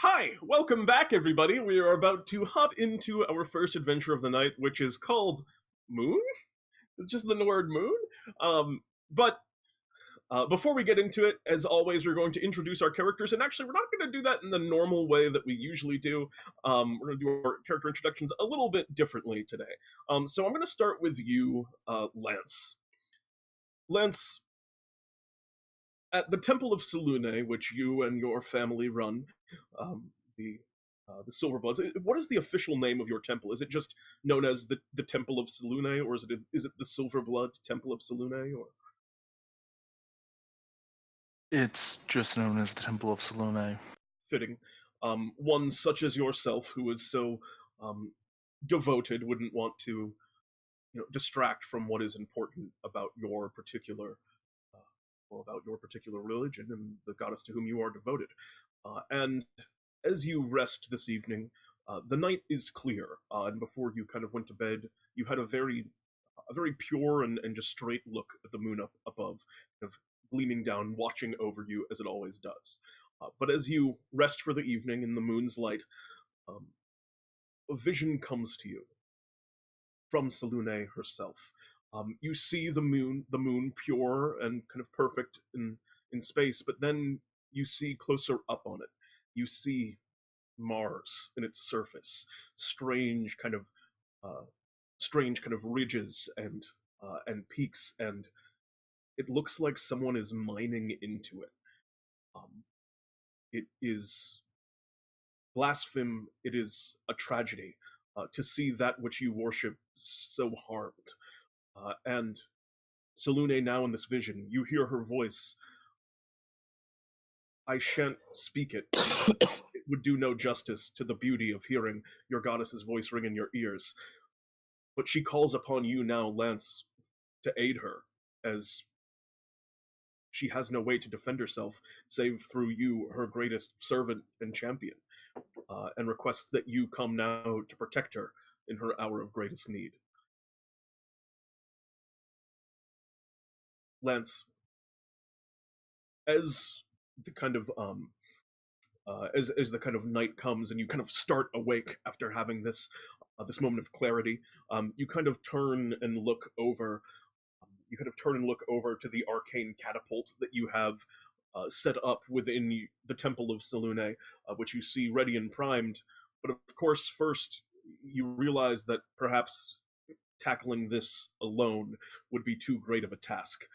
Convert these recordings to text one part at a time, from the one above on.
Hi, welcome back, everybody. We are about to hop into our first adventure of the night, which is called Moon. It's just the word Moon. But before we get into it, as always, we're going to introduce our characters, and actually, we're not going to do that in the normal way that we usually do. We're going to do our character introductions a little bit differently today. So I'm going to start with you, Lance. Lance, at the Temple of Selune, which you and your family run, the the Silverbloods. What is the official name of your temple? Is it just known as the Temple of Selune, or is it the Silverblood Temple of Selune? Or It's just known as the Temple of Selune. fitting, one such as yourself, who is so devoted, wouldn't want to distract from what is important about your particular about your particular religion and the goddess to whom you are devoted. And as you rest this evening, the night is clear, and before you kind of went to bed, you had a very pure and just straight look at the moon up above, kind of gleaming down, watching over you as it always does. But as you rest for the evening in the moon's light, a vision comes to you from Selune herself. You see the moon pure and kind of perfect in space, but then you see closer up on it. You see Mars in its surface, uh, strange kind of ridges and peaks, and it looks like someone is mining into it. It is blaspheme. It is a tragedy to see that which you worship so harmed. And Selune, now in this vision, you hear her voice. I shan't speak it. It would do no justice to the beauty of hearing your goddess's voice ring in your ears. But she calls upon you now, Lance, to aid her, as she has no way to defend herself save through you, her greatest servant and champion, and requests that you come now to protect her in her hour of greatest need. Lance, as the kind of as the kind of night comes and you kind of start awake after having this moment of clarity, you kind of turn and look over. You kind of turn and look over to the arcane catapult that you have set up within the Temple of Selune, which you see ready and primed. But of course, first you realize that perhaps tackling this alone would be too great of a task.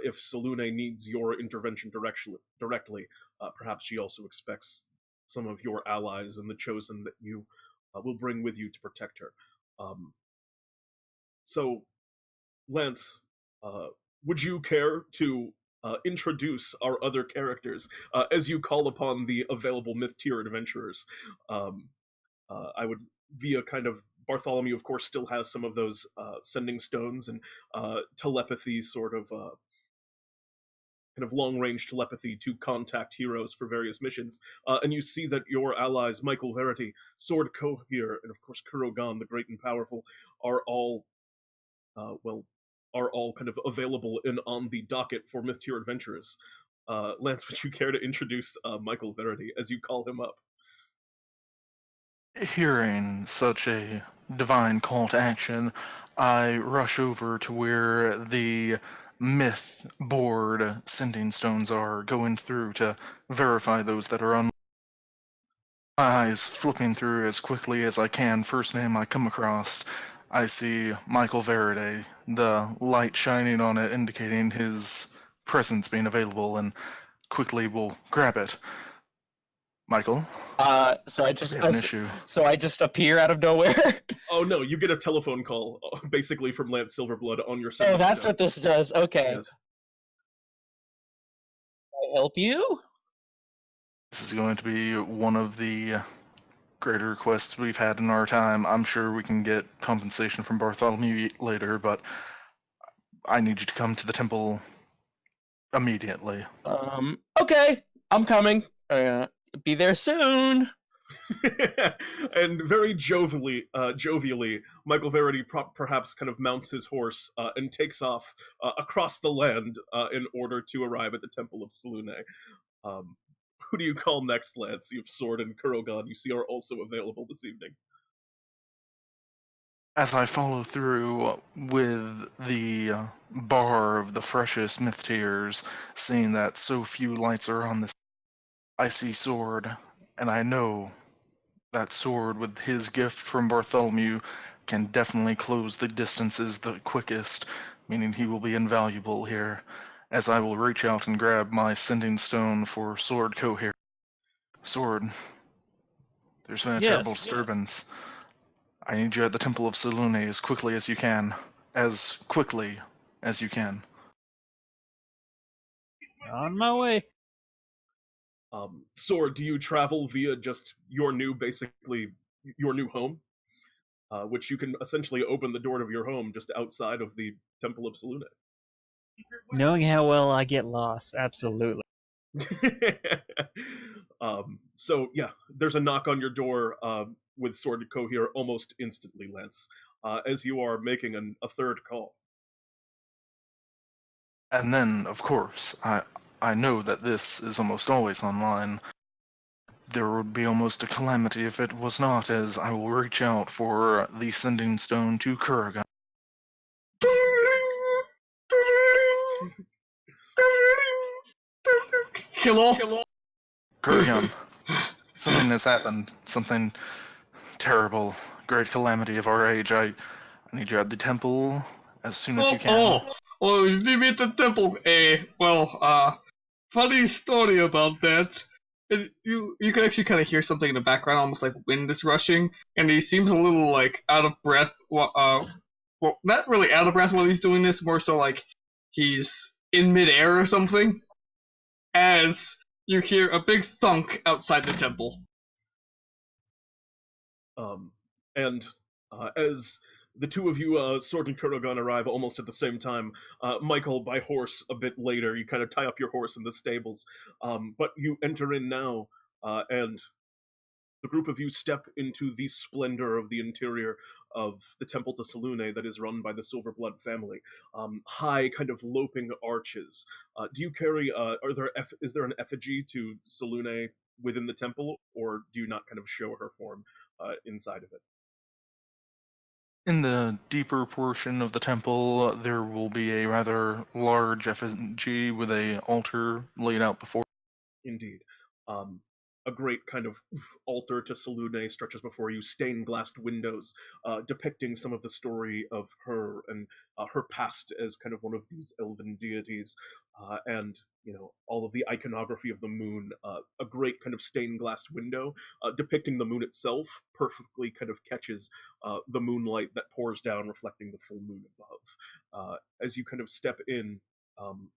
If Selune needs your intervention directly, perhaps she also expects some of your allies and the chosen that you will bring with you to protect her. So, Lance, would you care to introduce our other characters as you call upon the available myth tier adventurers? I would, via kind of Bartholomew, of course, still has some of those sending stones and telepathy sort of kind of long-range telepathy to contact heroes for various missions. And you see that your allies, Michael Verity, Sword Coheir, and of course Kurogan, the great and powerful, are all kind of available and on the docket for myth tier adventurers. Lance, would you care to introduce Michael Verity as you call him up? Hearing such a divine call to action, I rush over to where the myth board sending stones are, going through to verify those that are on. My eyes flipping through as quickly as I can. First name I come across, I see Michael Verity, the light shining on it indicating his presence being available, and quickly will grab it. Michael, So I we just have an issue. so I just appear out of nowhere. Oh no, you get a telephone call, basically from Lance Silverblood on your cell. Oh, that's what this does. Okay. Yes. Can I help you? This is going to be one of the greater requests we've had in our time. I'm sure we can get compensation from Bartholomew later, but I need you to come to the temple immediately. Okay, I'm coming. Be there soon. And very jovially, Michael Verity perhaps kind of mounts his horse and takes off across the land in order to arrive at the Temple of Selune. Who do you call next, Lance? You have Sword and Kurogan, you see, are also available this evening. As I follow through with the bar of the freshest myth tears, seeing that so few lights are on this, I see Sword, and I know that Sword, with his gift from Bartholomew, can definitely close the distances the quickest, meaning he will be invaluable here, as I will reach out and grab my sending stone for Sword Coheir. Sword, there's been a terrible disturbance. I need you at the Temple of Selune as quickly as you can. As quickly as you can. On my way. Sword, do you travel via just your new home? Which you can essentially open the door of your home just outside of the Temple of Selune. Knowing how well I get lost, absolutely. So yeah, there's a knock on your door with Sword and Coheir almost instantly, Lance, as you are making a third call. And then, of course, I know that this is almost always online. There would be almost a calamity if it was not, as I will reach out for the sending stone to Kurogan. Hello? Kurogan, something has happened. Something terrible. Great calamity of our age. I need you at the temple as soon as you can. Oh, you need me at the temple. Funny story about that. You can actually kind of hear something in the background, almost like wind is rushing, and he seems a little like out of breath. Well, not really out of breath while he's doing this, more so like he's in midair or something. As you hear a big thunk outside the temple. And as the two of you, Sword and Kurogan, arrive almost at the same time, Michael, by horse, a bit later. You kind of tie up your horse in the stables. But you enter in now, and the group of you step into the splendor of the interior of the Temple to Selune that is run by the Silverblood family. High, kind of loping arches. Do you carry, is there an effigy to Selune within the temple, or do you not kind of show her form inside of it? In the deeper portion of the temple, there will be a rather large effigy with a altar laid out before. Indeed. A great kind of altar to Selune stretches before you, stained glass windows depicting some of the story of her and her past as kind of one of these elven deities, and all of the iconography of the moon. A great kind of stained glass window depicting the moon itself perfectly kind of catches the moonlight that pours down, reflecting the full moon above. As you kind of step in,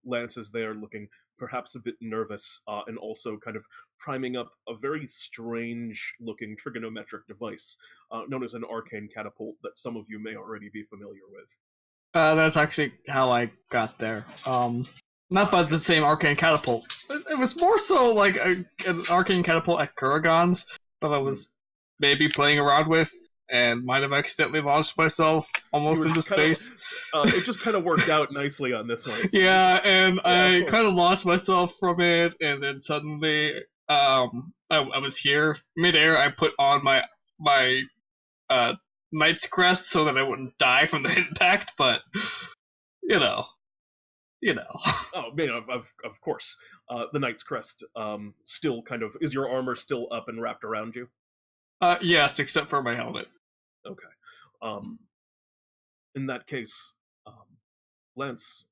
Lance is there looking perhaps a bit nervous, and also kind of priming up a very strange looking trigonometric device known as an arcane catapult that some of you may already be familiar with. That's actually how I got there. Not by the same arcane catapult. It was more so like an arcane catapult at Kurogan's that I was maybe playing around with and might have accidentally launched myself almost into space. It just kind of worked out nicely on this one. Yeah, and I kind of lost myself from it, and then suddenly I was here midair. I put on my Knight's Crest so that I wouldn't die from the impact, but you know. Oh, of course. The Knight's Crest still kind of, is your armor still up and wrapped around you? Yes, except for my helmet. Okay. In that case, Lance,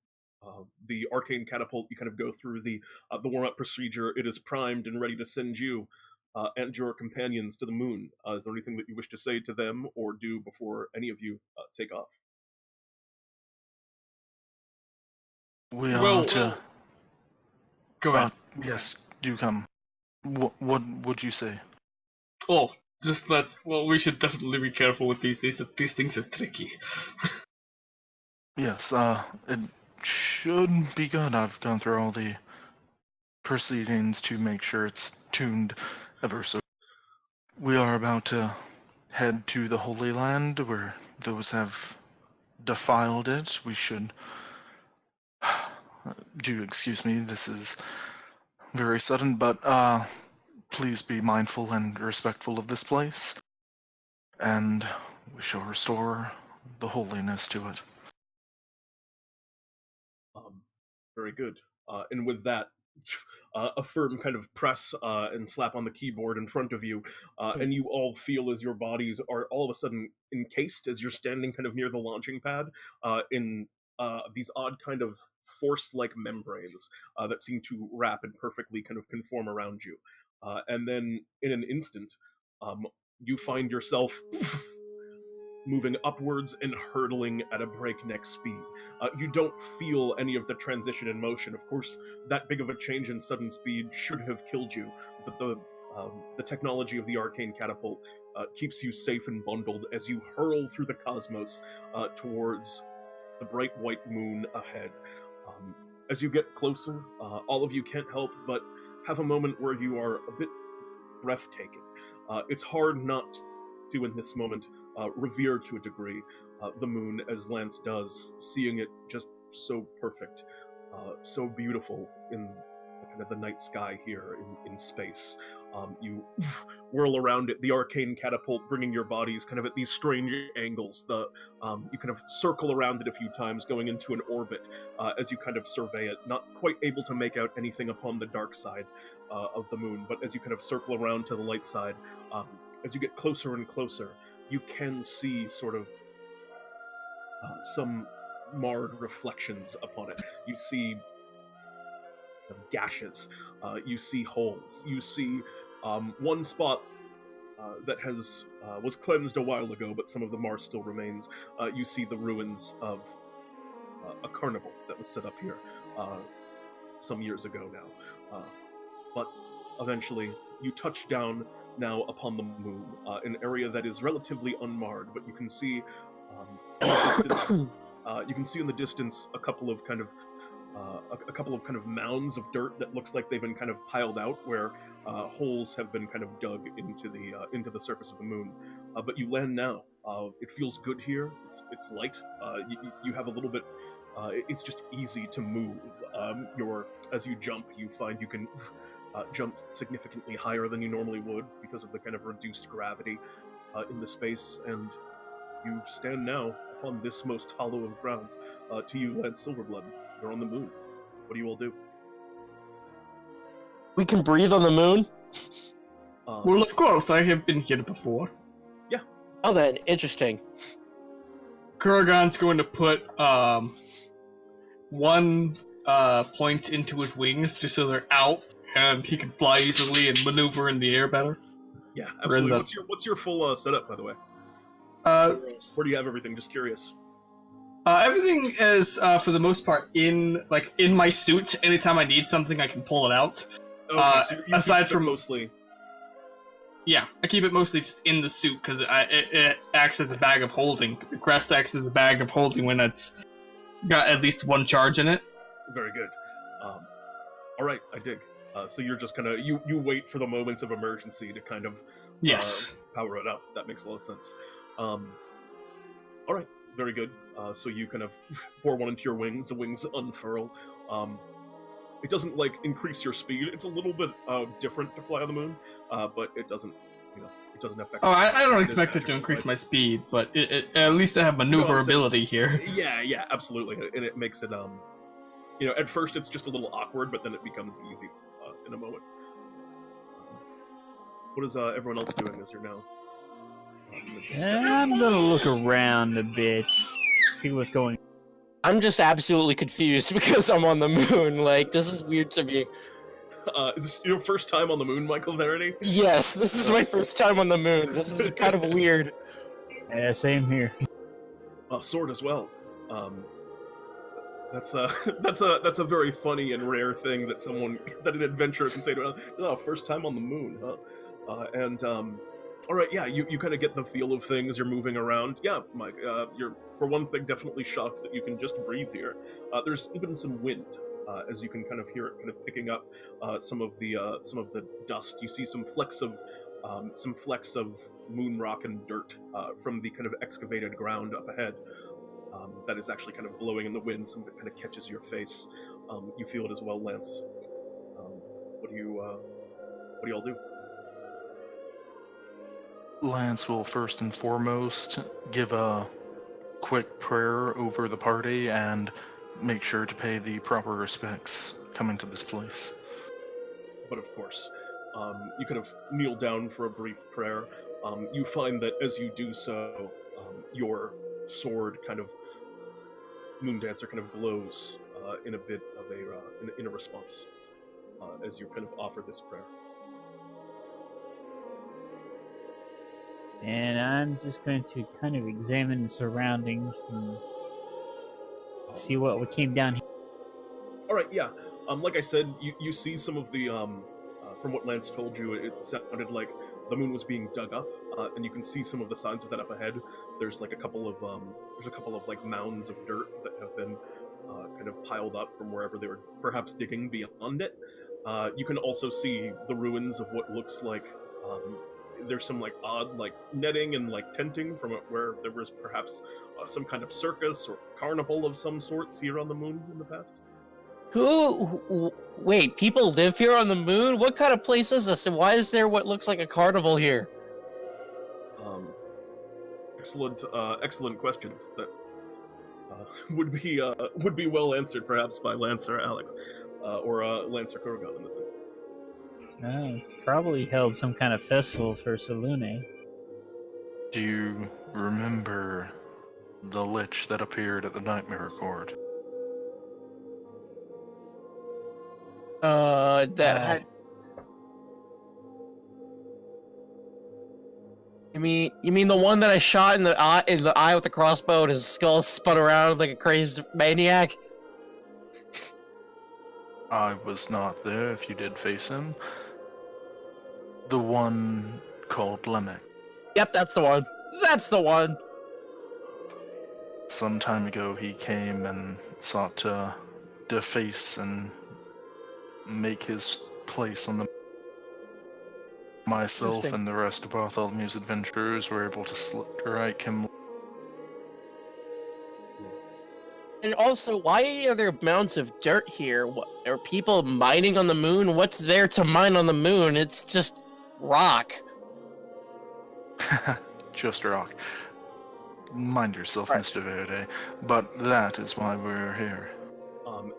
the arcane catapult, you kind of go through the warm-up procedure. It is primed and ready to send you and your companions to the moon. Is there anything that you wish to say to them or do before any of you take off? We are to... Go ahead. Yes, do come. What would you say? Oh, just that. Well, we should definitely be careful with these. These things are tricky. Yes, it should be good. I've gone through all the proceedings to make sure it's tuned ever so. We are about to head to the Holy Land where those have defiled it. We should... Do excuse me, this is very sudden, but please be mindful and respectful of this place, and we shall restore the holiness to it. Very good. And with that, a firm kind of press and slap on the keyboard in front of you, and you all feel as your bodies are all of a sudden encased as you're standing kind of near the launching pad in these odd kind of force-like membranes that seem to wrap and perfectly kind of conform around you. And then in an instant, you find yourself moving upwards and hurtling at a breakneck speed. You don't feel any of the transition in motion. Of course, that big of a change in sudden speed should have killed you, but the technology of the arcane catapult keeps you safe and bundled as you hurl through the cosmos towards the bright white moon ahead. As you get closer, all of you can't help but have a moment where you are a bit breathtaking. It's hard not to, in this moment, revere to a degree the moon, as Lance does, seeing it just so perfect, so beautiful in kind of the night sky here in space. You whirl around it, the arcane catapult bringing your bodies kind of at these strange angles. You kind of circle around it a few times, going into an orbit as you kind of survey it, not quite able to make out anything upon the dark side of the moon, but as you kind of circle around to the light side, as you get closer and closer, you can see sort of some marred reflections upon it. You see gashes, you see holes, you see one spot that was cleansed a while ago, but some of the mar still remains. You see the ruins of a carnival that was set up here some years ago now. But eventually, you touch down now upon the moon, an area that is relatively unmarred, but you can see in the distance a couple of kind of mounds of dirt that looks like they've been kind of piled out, where holes have been kind of dug into the surface of the moon. But you land now. It feels good here. It's light. You have a little bit. It's just easy to move. As you jump, you find you can jump significantly higher than you normally would because of the kind of reduced gravity in the space, and you stand now upon this most hollow of ground. To you, Lance Silverblood, you're on the moon. What do you all do? We can breathe on the moon? Well, of course, I have been here before. Yeah. Oh, then, interesting. Kurogan's going to put one point into his wings just so they're out and he can fly easily and maneuver in the air better. Yeah, absolutely. What's your full setup, by the way? Where do you have everything? Just curious. Everything is, for the most part, in my suit. Anytime I need something, I can pull it out. Okay, so you aside from mostly. Yeah, I keep it mostly just in the suit because it acts as a bag of holding. The crest acts as a bag of holding when it's got at least one charge in it. Very good. All right, I dig. So you're just kind of you wait for the moments of emergency to kind of power it up. That makes a lot of sense. All right, very good. So you kind of pour one into your wings. The wings unfurl. It doesn't increase your speed. It's a little bit different to fly on the moon, but it doesn't, it doesn't affect. Oh, I don't expect it to increase my speed, but at least I have maneuverability here. Yeah, absolutely, and it makes it at first it's just a little awkward, but then it becomes easy in a moment. What is everyone else doing as you're now? I'm gonna look around a bit, see what's going on. I'm just absolutely confused because I'm on the moon. This is weird to me. Is this your first time on the moon, Michael Verity? Yes, this is my first time on the moon. This is kind of weird. Yeah, same here. Sword as well. That's a very funny and rare thing that an adventurer can say to first time on the moon, huh? All right, yeah, you kind of get the feel of things. You're moving around. Yeah, Mike, you're, for one thing, definitely shocked that you can just breathe here. There's even some wind, as you can kind of hear it kind of picking up some of the dust. You see some flecks of moon rock and dirt from the kind of excavated ground up ahead. That is actually kind of blowing in the wind. Some of it kind of catches your face. You feel it as well, Lance. What do you all do? Lance will first and foremost give a quick prayer over the party and make sure to pay the proper respects coming to this place. But of course, you kind of kneel down for a brief prayer. You find that as you do so, your sword kind of, Moondancer kind of glows in a bit of in a response as you kind of offer this prayer. And I'm just going to kind of examine the surroundings and see what came down here. All right, yeah. Like I said, you see some of the from what Lance told you, it sounded like the moon was being dug up, and you can see some of the signs of that up ahead. There's like a couple of like mounds of dirt that have been kind of piled up from wherever they were perhaps digging beyond it. You can also see the ruins of what looks like there's some like odd like netting and like tenting from where there was perhaps some kind of circus or carnival of some sorts here on the moon in the past. Wait, people live here on the moon? What kind of place is this, and why is there what looks like a carnival here? Excellent questions that would be well answered perhaps by Lance or Alex, or Lance or Kurogan in this instance. Probably held some kind of festival for Selune. Do you remember the lich that appeared at the Nightmare Court? You mean the one that I shot in the eye with the crossbow and his skull spun around like a crazed maniac? I was not there if you did face him. The one called Lemek. Yep, that's the one. That's the one! Some time ago he came and sought to deface and make his place on the... Myself and the rest of Bartholomew's adventurers were able to strike him. And also, why are there mounds of dirt here? Are people mining on the moon? What's there to mine on the moon? It's just rock. Just rock. Mind yourself, right, Mr. Verity. But that is why we're here.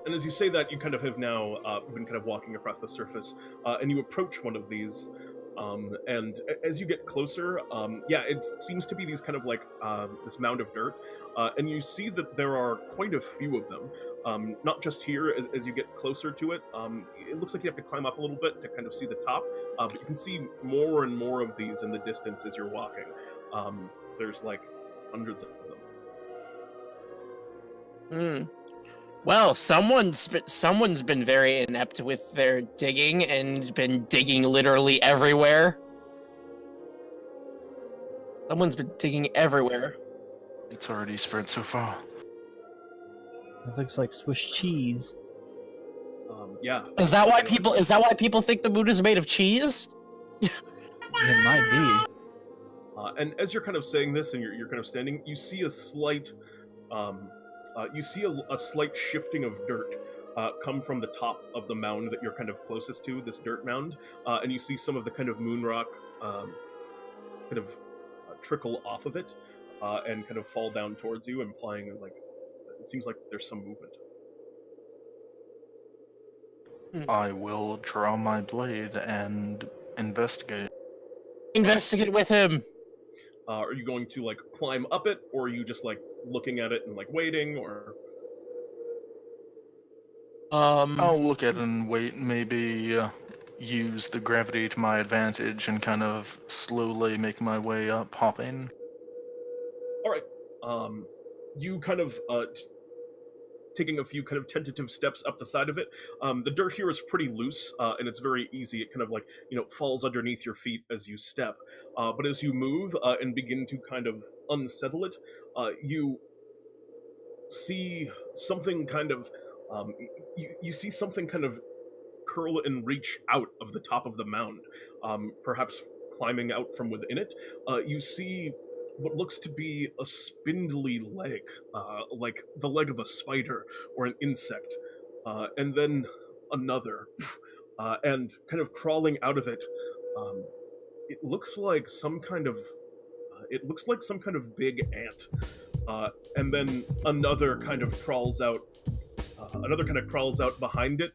And as you say that, you kind of have now been kind of walking across the surface, and you approach one of these. And as you get closer, it seems to be these kind of like this mound of dirt, and you see that there are quite a few of them. Not just here, as you get closer to it, it looks like you have to climb up a little bit to kind of see the top, but you can see more and more of these in the distance as you're walking. There's like hundreds of them. Well, someone's been very inept with their digging and been digging literally everywhere. Someone's been digging everywhere. It's already spread so far. It looks like Swiss cheese. Yeah. Is that why people think the moon is made of cheese? It might be. And as you're kind of saying this, and you're kind of standing, you see a slight. You see a slight shifting of dirt come from the top of the mound that you're kind of closest to, this dirt mound, and you see some of the kind of moon rock kind of trickle off of it and kind of fall down towards you, implying like it seems like there's some movement. I will draw my blade and investigate. Investigate with him. Are you going to like climb up it, or are you just like looking at it and like waiting, or? I'll look at it and wait. Maybe use the gravity to my advantage and kind of slowly make my way up, hopping. All right. You kind of taking a few kind of tentative steps up the side of it. The dirt here is pretty loose, and it's very easy. It kind of like, falls underneath your feet as you step. But as you move and begin to kind of unsettle it, you see something kind of, you see something kind of curl and reach out of the top of the mound, perhaps climbing out from within it. You see what looks to be a spindly leg, like the leg of a spider or an insect, and then another, and kind of crawling out of it, it looks like some kind of big ant, and then another kind of crawls out behind it,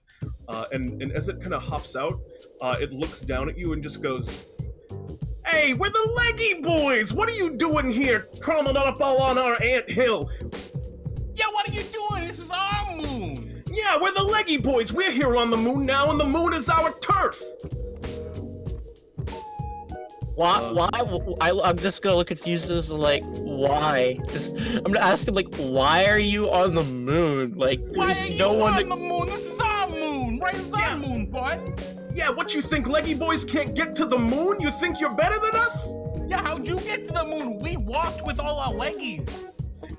and as it kind of hops out, it looks down at you and just goes, "Hey, we're the Leggyboiz! What are you doing here, crawling up all on our ant hill?" Yeah, what are you doing? This is our moon. Yeah, we're the Leggyboiz. We're here on the moon now, and the moon is our turf. Why? I'm just gonna look confused as like, why? I'm gonna ask him like, why are you on the moon? Like, Why there's are no you one. on the moon? This is our moon, right? It's our moon, boy. Yeah, what you think, Leggyboiz can't get to the moon? You think you're better than us? Yeah, how'd you get to the moon? We walked with all our leggies.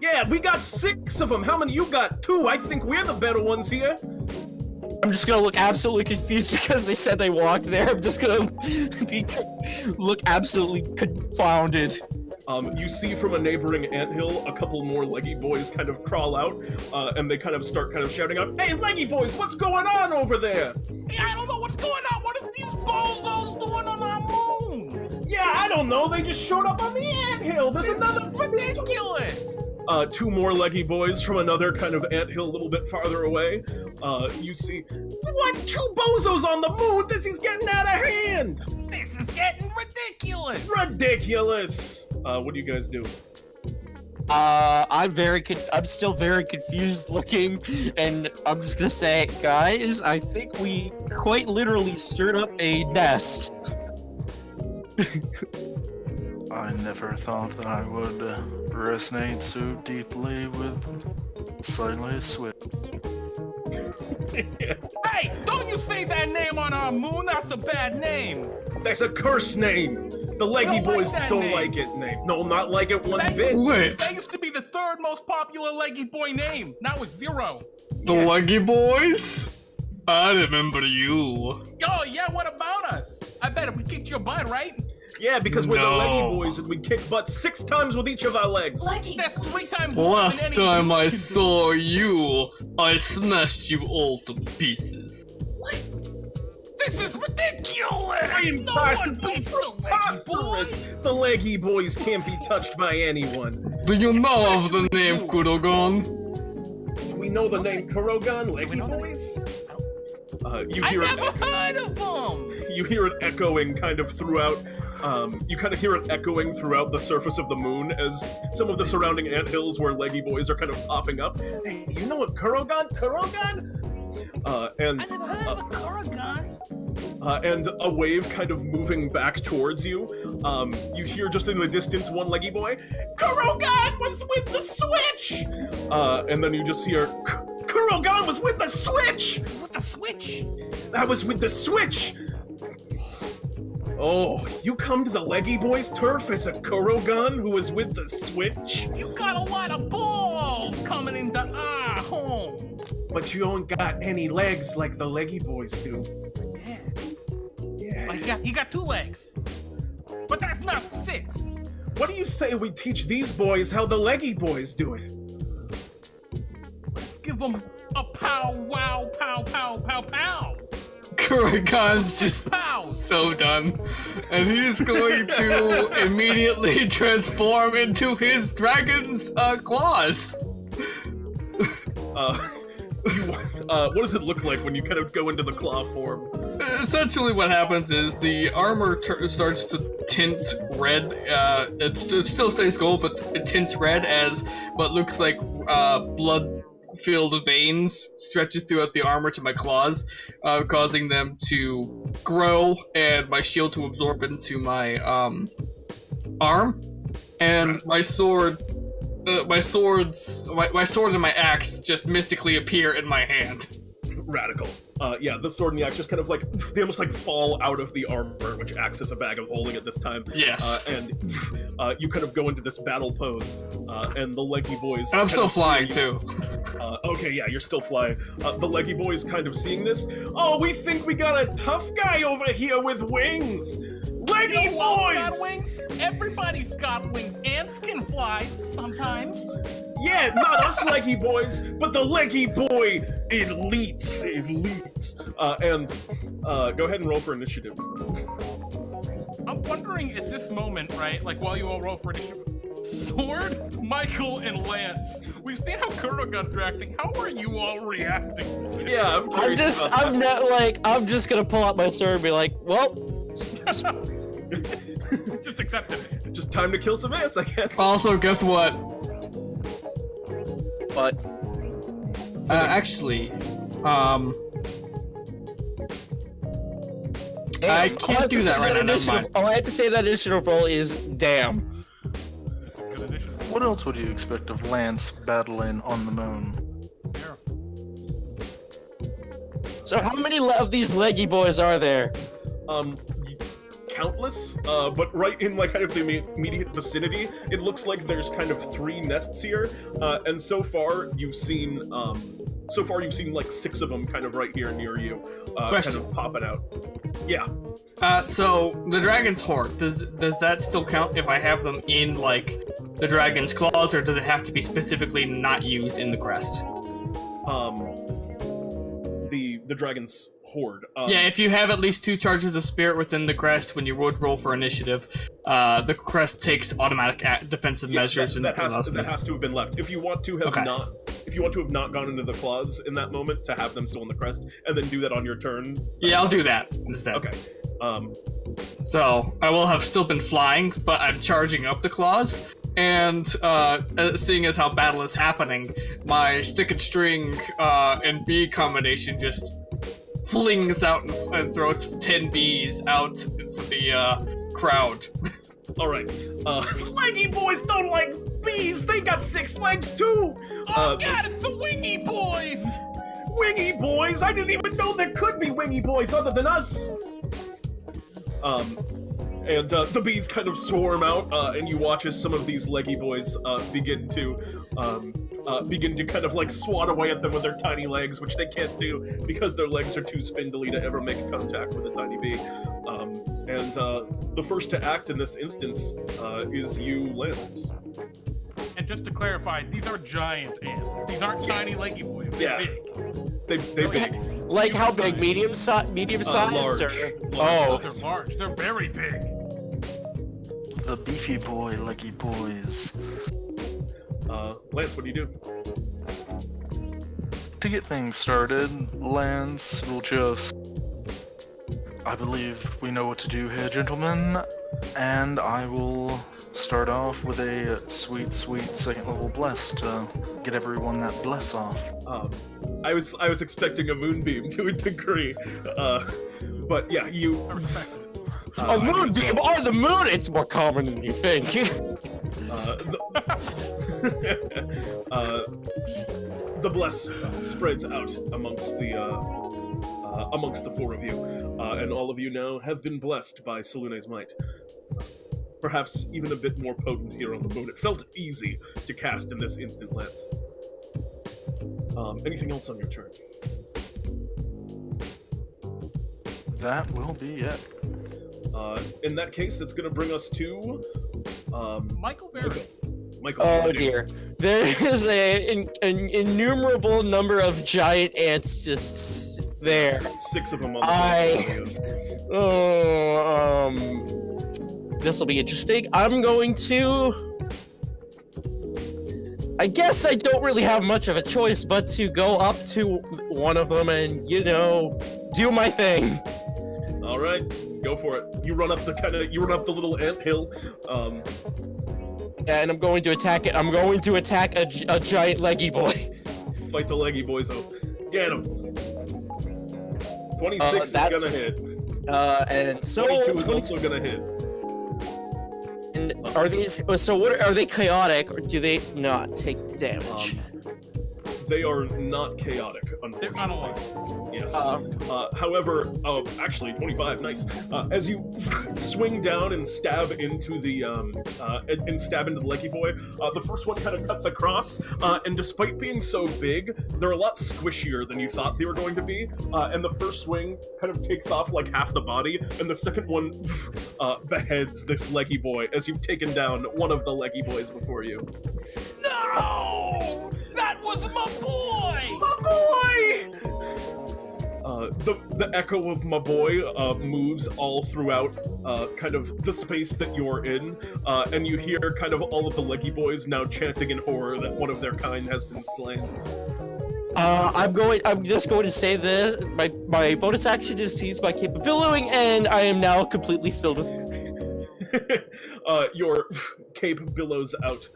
Yeah, we got 6 of them. How many you got? 2. I think we're the better ones here. I'm just gonna look absolutely confused because they said they walked there. I'm just gonna look absolutely confounded. You see from a neighboring anthill a couple more Leggyboiz kind of crawl out, and they kind of start shouting out, "Hey, Leggyboiz, what's going on over there?" Yeah, I don't know what's going on. What are these bozos doing on our moon? Yeah, I don't know. They just showed up on the anthill. There's another Ridiculous. 2 more Leggyboiz from another kind of anthill a little bit farther away. You see, what? 2 bozos on the moon? This is getting out of hand! This is getting ridiculous. Ridiculous! What do you guys do? I'm still very confused looking, and I'm just gonna say, guys, I think we quite literally stirred up a nest. I never thought that I would resonate so deeply with Silas Swift. Hey, don't you say that name on our moon. That's a bad name. That's a curse name! The Leggyboiz that don't name. like it name. No, not like it one bit. Wait, That used to be the 3rd most popular leggy boy name. Now it's 0. the Leggyboiz? I remember you. Yo, yeah, what about us? I bet we kicked your butt, right? Yeah, because we're No. the Leggyboiz and we kick butt 6 times with each of our legs. That's 3 times more than Last any time I dudes can do. saw you, I smashed you all to pieces. This is ridiculous! No one Impossible, beats the Leggy preposterous! Boys. The Leggyboiz can't be touched by anyone. Do you know of the name Kurogan? Do we know the name Kurogan, Leggyboiz? You I hear never it. heard of them! You hear it echoing kind of throughout. You kind of hear it echoing throughout the surface of the moon as some of the surrounding anthills where Leggyboiz are kind of popping up. Hey, you know what Kurogan? Kurogan? And I never heard of a Kurogan. and a wave kind of moving back towards you. You hear just in the distance one Leggyboy, Kurogan was with the switch! And then you just hear, Kurogan was with the switch! With the switch? That was with the switch! Oh, you come to the Leggyboiz turf as a Kurogan who was with the switch? You got a lot of balls coming into our home. But you don't got any legs like the Leggyboiz do. Yeah. Yeah. He got 2 legs. But that's not 6. What do you say we teach these boys how the Leggyboiz do it? Let's give them a pow, wow, pow, pow, pow, pow. Kurogan's just Pow. so done. And he's going to immediately transform into his dragon's claws. What does it look like when you kind of go into the claw form? Essentially what happens is the armor starts to tint red. It still stays gold, but it tints red as what looks like blood-filled veins stretches throughout the armor to my claws, causing them to grow and my shield to absorb into my arm. And my sword and my axe just mystically appear in my hand. Radical. Yeah, the sword and the axe just kind of like, they almost like fall out of the armor, which acts as a bag of holding at this time. Yes. And you kind of go into this battle pose, and the Leggyboiz. And I'm still flying too. Okay, yeah, you're still flying. The Leggyboiz kind of seeing this. Oh, we think we got a tough guy over here with wings. You know who else got Leggyboiz! wings? Everybody's got wings. Ants can flies sometimes. Yeah, not us Leggyboiz, but the Leggyboy elites. Go ahead and roll for initiative. I'm wondering at this moment, right, like while you all roll for initiative, Sword, Michael, and Lance, we've seen how Kurogan's reacting. How are you all reacting to this? Yeah, I'm just gonna pull out my sword and be like, well, Just accept it. just time to kill some ants, I guess. Also, guess what? but Actually, I can't do that right now. Never mind. All I have to say that initiative roll is damn. Good initiative. What else would you expect of Lance battling on the moon? There. So how many of these Leggyboiz are there? Countless, but right in like kind of the immediate vicinity, it looks like there's kind of 3 nests here, and so far you've seen like 6 of them kind of right here near you, kind of popping out. Yeah. So the dragon's horde, does that still count if I have them in like the dragon's claws, or does it have to be specifically not used in the crest? The dragon's horde. Yeah, if you have at least 2 charges of spirit within the crest when you would roll for initiative, the crest takes automatic defensive measures. That has to have been left. If you want to have not gone into the claws in that moment, to have them still on the crest, and then do that on your turn. Yeah, I'll do that instead. Okay. So I will have still been flying, but I'm charging up the claws. And seeing as how battle is happening, my stick and string and bee combination just flings out and throws 10 bees out into the crowd. All right. Leggyboiz don't like bees. They got 6 legs too. Oh god, it's the Wingy Boys! Wingy boys! I didn't even know there could be wingy boys other than us. And the bees kind of swarm out, and you watch as some of these Leggyboiz begin to kind of like swat away at them with their tiny legs, which they can't do because their legs are too spindly to ever make contact with a tiny bee. And the first to act in this instance is you, Lance. And just to clarify, these are giant ants. These aren't tiny Leggyboiz. They're big. They're big. Like how big? Medium sized? Large. Oh, They're large. They're very big. The beefy boy Leggyboiz. Lance, what do you do? To get things started, Lance will just... I believe we know what to do here, gentlemen, and I will start off with a sweet, sweet 2nd level bless to get everyone that bless off. I was expecting a moonbeam to a degree, but yeah, you. I respect it. a moonbeam on the moon! It's more common than you think. The bless spreads out amongst the 4 of you, and all of you now have been blessed by Selune's might. Perhaps even a bit more potent here on the moon. It felt easy to cast in this instant, Lance. Anything else on your turn? That will be it. In that case, it's going to bring us to Michael Verity. Michael. Oh dear. There is an innumerable number of giant ants just there. 6 of them on the This will be interesting. I'm going to... I guess I don't really have much of a choice but to go up to one of them and, you know, do my thing. All right, go for it. You run up the little ant hill. And I'm going to attack it. I'm going to attack a giant Leggyboy. Fight the Leggyboiz up. Get him. 26 is gonna hit. And so 22 is also gonna hit. And are these? So what are they? Chaotic, or do they not take damage? They are not chaotic. They're unfortunately. Yes. However, actually, 25, nice. As you swing down and stab into the Leggyboy, the first one kind of cuts across, and despite being so big, they're a lot squishier than you thought they were going to be. And the first swing kind of takes off like half the body, and the second one beheads this Leggyboy as you've taken down one of the Leggyboys before you. No! That was my boy! My boy! The echo of my boy moves all throughout kind of the space that you're in, and you hear kind of all of the Leggyboys now chanting in horror that one of their kind has been slain. I'm just going to say this. My bonus action is to use my cape of billowing, and I am now completely filled with. Your cape billows out.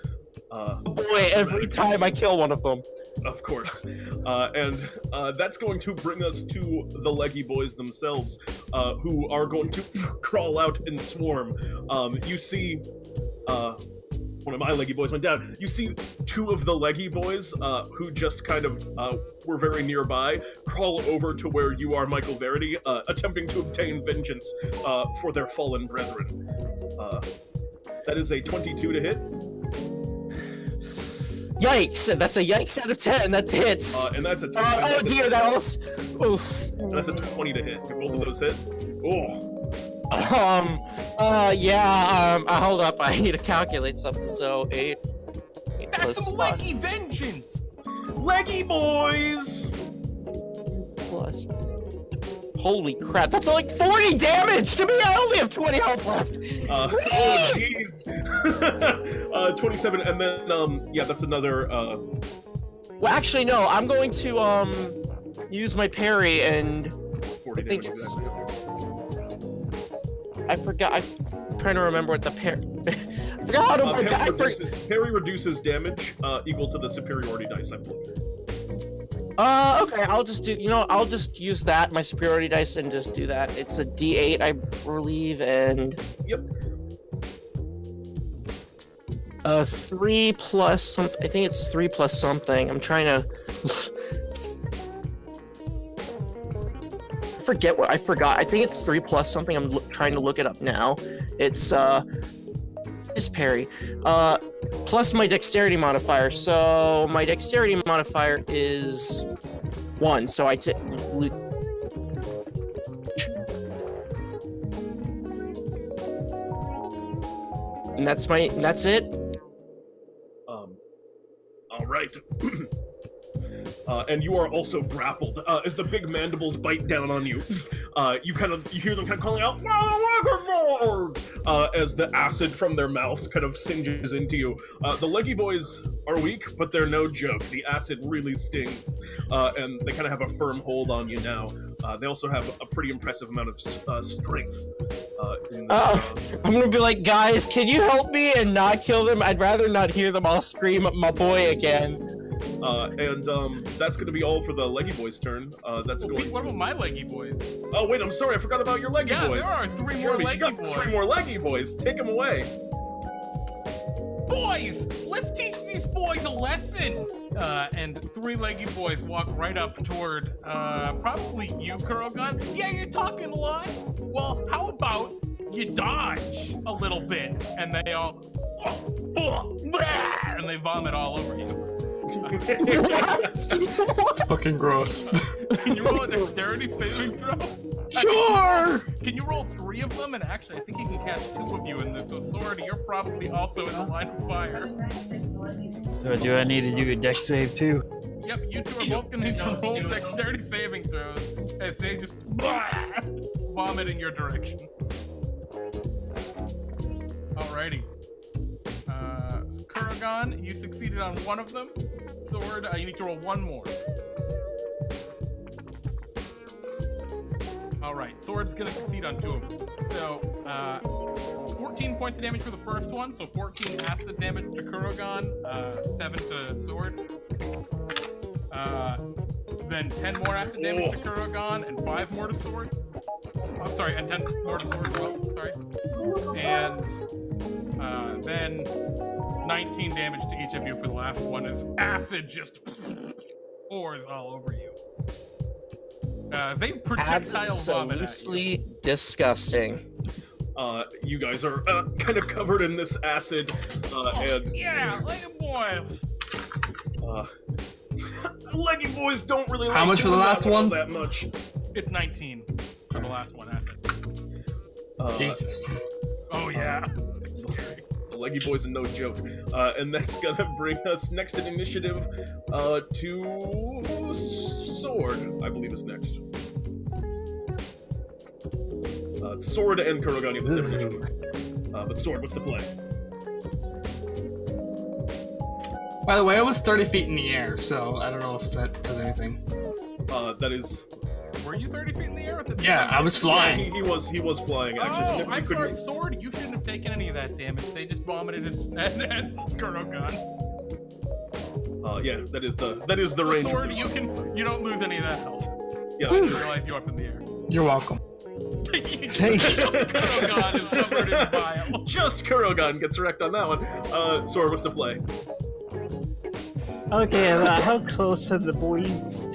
Boy, every time I kill one of them. Of course. And that's going to bring us to the Leggyboys themselves, who are going to crawl out and swarm. You see, one of my Leggyboys went down. You see two of the Leggyboys, who just kind of were very nearby, crawl over to where you are, Michael Verity, attempting to obtain vengeance for their fallen brethren. That is a 22 to hit. Yikes! That's a yikes out of 10. That hits. And that's a 20. Oh dear, that was. Oof. And that's a 20 to hit. Do both of those hit? Oh. Hold up. I need to calculate something. So 8 That's plus some 5 leggy vengeance! Leggyboys! plus. Holy crap! That's like 40 damage to me. I only have 20 health left. Oh jeez. 27, and then yeah, that's another. Well, actually, no. I'm going to use my parry, and 40 I think damage it's. exactly. I forgot. I'm trying to remember what the parry. I forgot how to. Parry reduces damage equal to the superiority dice, I believe. Okay, I'll just do, I'll just use that, my superiority dice, and just do that. It's a D8, I believe, and... Yep. 3 plus something, I think it's 3 plus something. I'm trying to... I forgot. I think it's 3 plus something. I'm trying to look it up now. It's parry. Plus my dexterity modifier. So my dexterity modifier is 1. So and that's it. All right. And you are also grappled as the big mandibles bite down on you. You hear them kind of calling out, as the acid from their mouths kind of singes into you. The Leggyboys are weak, but they're no joke. The acid really stings, and they kind of have a firm hold on you now. They also have a pretty impressive amount of strength. I'm gonna be like, guys, can you help me and not kill them? I'd rather not hear them all scream at my boy again. And that's going to be all for the Leggyboys' turn. What about my Leggyboys? Oh wait, I'm sorry, I forgot about your Leggyboys. Yeah, there are 3 more Leggyboys. 3 more Leggyboys. Take them away. Boys, let's teach these boys a lesson. And 3 Leggyboys walk right up toward probably you, Kurogan. Yeah, you're talking lots. Well, how about you dodge a little bit, and they all and they vomit all over you. Fucking gross. Can you roll a dexterity saving throw? Sure! Can you roll 3 of them? And actually, I think you can catch 2 of you in this. So, Sword, you're probably also in the line of fire. So do I need to do a dex save too? Yep, you 2 are both going to need to roll dexterity saving throws as they just vomit in your direction. Alrighty. Kurogan, you succeeded on 1 of them. Sword, you need to roll 1 more. Alright, Sword's gonna succeed on 2 of them. So, 14 points of damage for the first one, so 14 acid damage to Kurogan, 7 to Sword. Then 10 more acid damage to Kurogan, and 5 more to Sword. I'm sorry, and 10 more to Sword as well, sorry. And, then 19 damage to each of you for the last one as acid just pours all over you. They projectile vomit at you. Absolutely disgusting. You guys are kind of covered in this acid, and Yeah, Leggyboiz. Leggyboiz don't really. How much for the last one? That much. It's 19 for the last one, acid. Jesus. Oh yeah. It's scary. The Leggyboiz are no joke, and that's gonna bring us next in initiative to Sword. I believe is next. Sword and Kurogan have the same initiative. But Sword, what's the play? By the way, I was 30 feet in the air, so I don't know if that does anything. That is. Were you 30 feet in the air? At the Yeah, I was flying. Yeah, he was flying actually. Oh, so I'm couldn't- sorry, Sword. You shouldn't have taken any of that damage. They just vomited and Kurogan. Yeah, that is the range. Sword, you don't lose any of that health. Yeah. I didn't realize you're up in the air. You're welcome. Kurogan is covered in bile. Just Kurogan gets wrecked on that one. Sword, what's the play? Okay, how close are the boys?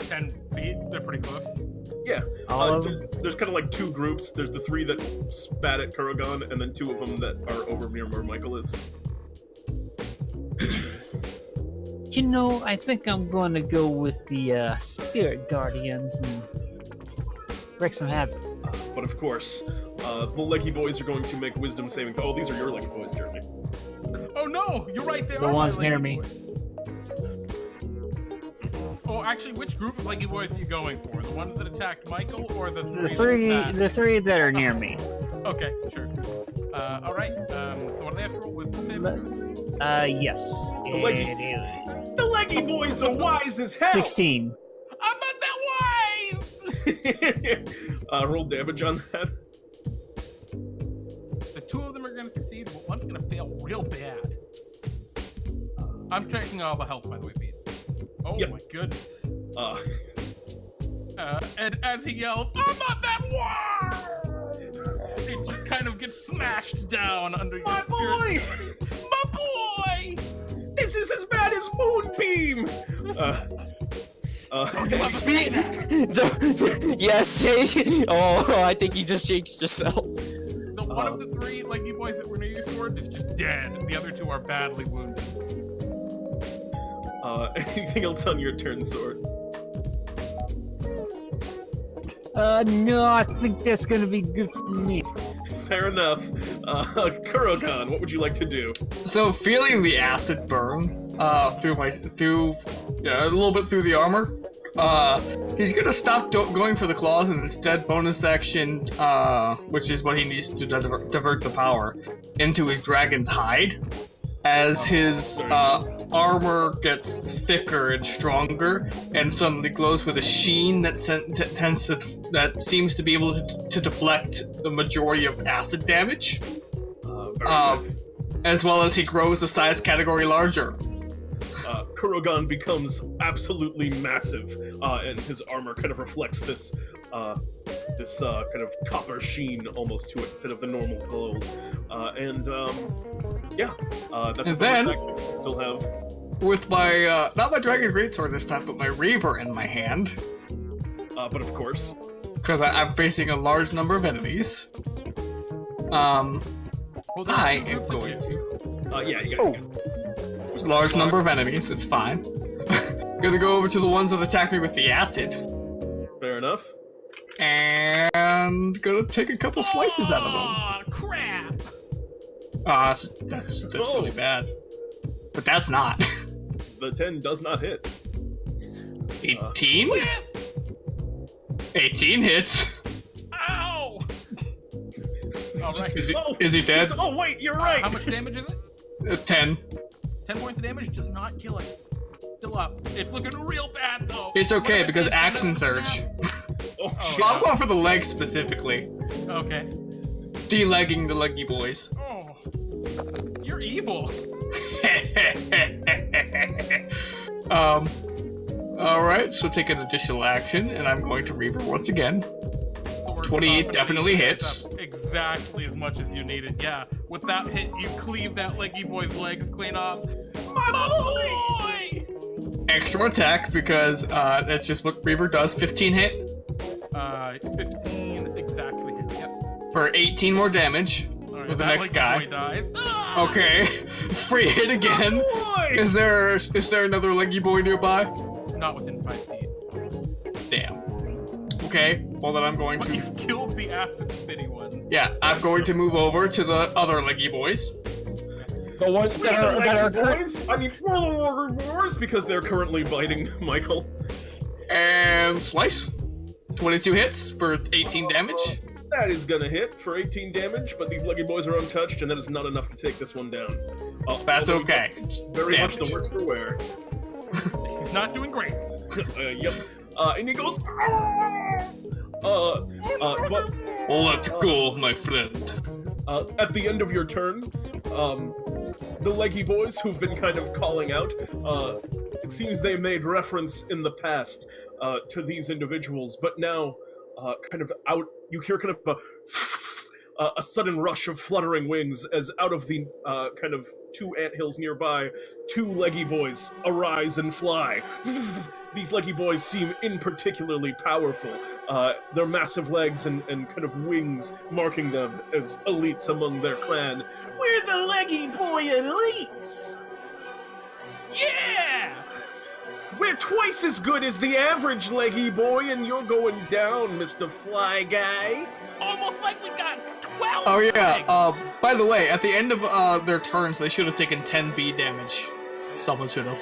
10 feet. They're pretty close. Yeah. All of them? There's kind of like two groups. There's the three that spat at Kurogan, and then two of them that are over near where Michael is. You know, I think I'm going to go with the Spirit Guardians and wreak some havoc. But of course, the Leggyboiz are going to make wisdom saving. Oh, these are your Leggyboiz, Jeremy. Oh no, you're right. They The are ones my near me. Leggyboiz. Oh, actually, which group of Leggyboiz are you going for? The ones that attacked Michael, or the The three that are near me. Okay, sure. All right. So what do they have to roll? Wisdom saving throws? Yes. The Leggyboiz are wise as hell. 16. I'm not that wise. Roll damage on that. The two of them are going to succeed, but one's going to fail real bad. I'm checking all the health, by the way, Pete. Oh Yep. my goodness. Uh, And as he yells, I'm not that wise! It just kind of gets smashed down under your My boy! My boy! This is as bad as Moonbeam! Yes. Oh, I think you just jinxed yourself. So one of the three Leggyboiz that were near your sword is just dead, and the other two are badly wounded. Anything else on your turn, Sword? No, I think that's gonna be good for me. Fair enough. Kurogan, what would you like to do? So feeling the acid burn through a little bit through the armor, he's gonna stop going for the claws and instead bonus action, which is what he needs to divert the power, into his dragon's hide. As his armor gets thicker and stronger, and suddenly glows with a sheen that seems to be able to deflect the majority of acid damage, as well as he grows the size category larger. Kurogan becomes absolutely massive, and his armor kind of reflects this kind of copper sheen almost to it instead of the normal gold. That's And a bonus then- action. Still have. With my, not my Dragon Greatsword this time, but my Reaver in my hand, But of course, because I'm facing a large number of enemies. Well, there's I two am groups of going you. to. yeah, you got. It's a large number of enemies, it's fine. Gonna go over to the ones that attacked me with the acid, Fair enough. and gonna take a couple slices out of them. Aw, crap! That's really bad. But that's not. The 10 does not hit. 18? 18 hits. Ow! Alright. Is he dead? Oh wait, you're right. How much damage is it? 10. 10 points of damage does not kill it. Still up. It's looking real bad though. It's okay What because if I Action snap? Surge. Oh, Oh, shit. I'll go for the legs specifically. Okay. De-legging the Leggyboiz. Oh. You're evil. Alright, so take an additional action, and I'm going to Reaver once again. Sword 28 softening definitely hits hits. up exactly as much as you needed. Yeah. With that hit, you cleave that Leggyboiz legs clean off. My boy! extra attack because that's just what Reaver does. 15 hit 15 exactly hit. Yep. for 18 more damage Alright, with the that next Leggy guy. boy dies. Okay, free hit again. Is there another Leggy boy nearby? Not within 5 feet. Damn. Okay, well then I'm going But to. you've killed the acid spitty one. Yeah, I'm going to move over to the other Leggy boys. The ones that are boys. I mean, for the Warrior Boys because they're currently biting Michael. And slice. 22 hits for 18 damage. That is gonna hit for 18 damage, but these Leggy Boys are untouched, and that is not enough to take this one down. That's although okay. Very Damage. much the worse for wear. He's not doing great. Yep. And he goes. But Let go, my friend. at the end of your turn, the Leggy Boys, who've been kind of calling out, it seems they made reference in the past to these individuals, but now, kind of out, you hear kind of a sudden rush of fluttering wings as out of the kind of two anthills nearby, two Leggy Boys arise and fly. These Leggy Boys seem in particularly powerful. Their massive legs and kind of wings marking them as elites among their clan. We're the Leggy Boy elites! Yeah! We're twice as good as the average Leggy Boy, and you're going down, Mr. Fly Guy. Almost like we got 12 Oh yeah. legs. By the way, at the end of their turns, they should have taken 10 damage. Someone should have.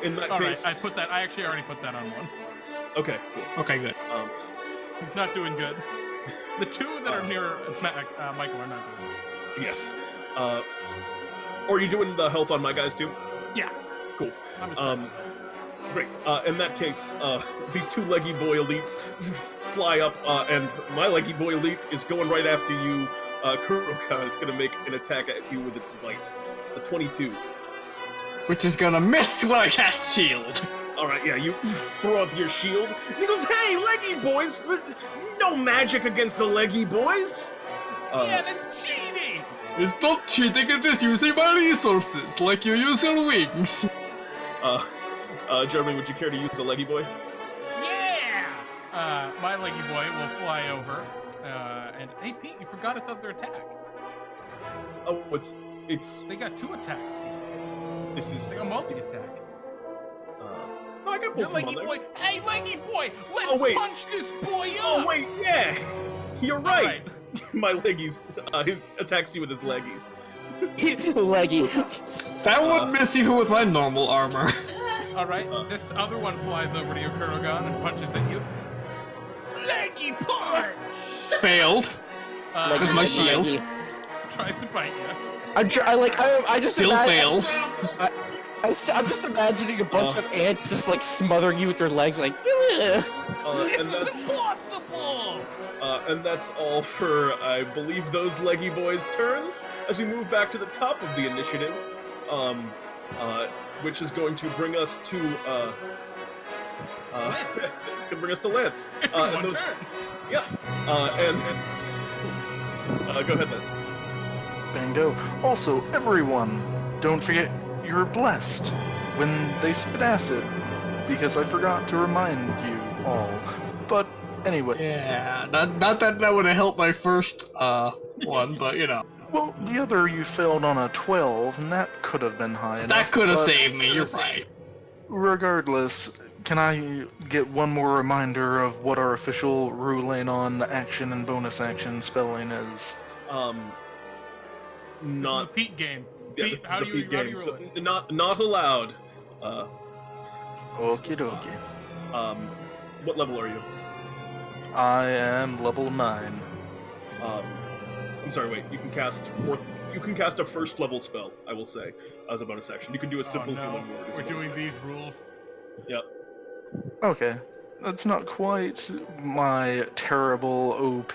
In that Alright, case, I actually already put that on one. okay, cool. Okay, good. He's not doing good. The two that are near Michael are not doing good. Yes. Are you doing the health on my guys too? Yeah. Cool. I'm just Great. In that case, these two Leggy Boy elites fly up, and my Leggy Boy elite is going right after you, Kurogan. It's gonna make an attack at you with its bite. It's a 22. Which is gonna miss when I cast shield. Alright, yeah, you throw up your shield, and he goes, "Hey, Leggy Boys! No magic against the Leggy Boys!" yeah, that's cheating! It's not cheating, it is using my resources, like you use your wings. Jeremy, would you care to use the Leggy Boy? Yeah! My Leggy Boy will fly over, and hey Pete, you forgot its other attack. Oh, it's, They got 2 attacks. this is, It's like a multi-attack. no, I got Your both of them Leggy on Boy, there. hey Leggy Boy, let's Oh, wait. punch this boy up! Oh, wait, yeah! You're right! Alright. My leggies, he attacks you with his leggies. Leggy. That would miss even with my normal armor. Alright, this other one flies over to you, Kurogan, and punches at you. Leggy punch! Failed. With my shield. Leggy. Tries to bite you. I just Still imagine, fails. I'm just imagining a bunch of ants just like smothering you with their legs, like. "Ugh." This And that's is impossible! and that's all for, I believe, those Leggy Boys' turns. As we move back to the top of the initiative, which is going to bring us to it's gonna bring us to Lance. One And those, turn. yeah. Go ahead, Lance. Bingo. Also, everyone, don't forget you're blessed when they spit acid, because I forgot to remind you all. But anyway, Yeah, not that would have helped my first one, but you know. well, the other you failed on a 12, and that could have been high enough. That could have but saved me, you're right. Regardless, can I get one more reminder of what our official ruling on action and bonus action spelling is? Not The Pete game. yeah, Pete, how this do is a you Pete how do game, you so roll it? not allowed. Okie dokie. What level are you? I am level 9. I'm sorry, wait. You can cast a first level spell, I will say, as a bonus action. You can do a simple Oh no, healing word. as a we're bonus doing action. these rules. Yep. Okay. That's not quite my terrible OP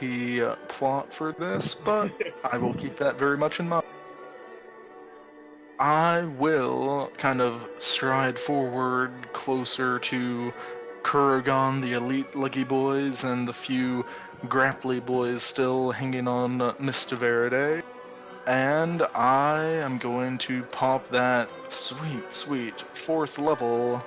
plot for this, but I will keep that very much in mind. I will kind of stride forward closer to Kurogan, the elite Leggy Boys, and the few grapply boys still hanging on Mr. Verity. And I am going to pop that sweet, sweet 4th level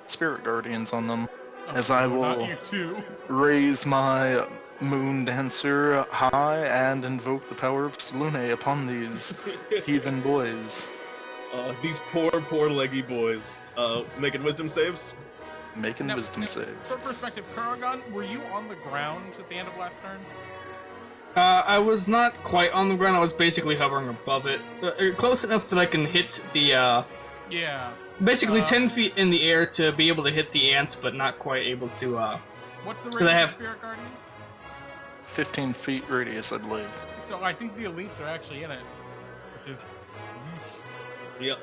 Spirit Guardians on them, as I will Not you too. raise my Moon Dancer high and invoke the power of Selune upon these heathen boys. These poor leggy boys. Making wisdom saves? Making Now, wisdom saves. For perspective, Kurogan, were you on the ground at the end of last turn? I was not quite on the ground. I was basically hovering above it, close enough that I can hit the. Yeah. Basically 10 feet in the air to be able to hit the ants, but not quite able to. What's the I range have- of Spirit Guardians? 15 feet radius, I believe. So I think the elites are actually in it, which is. Yep.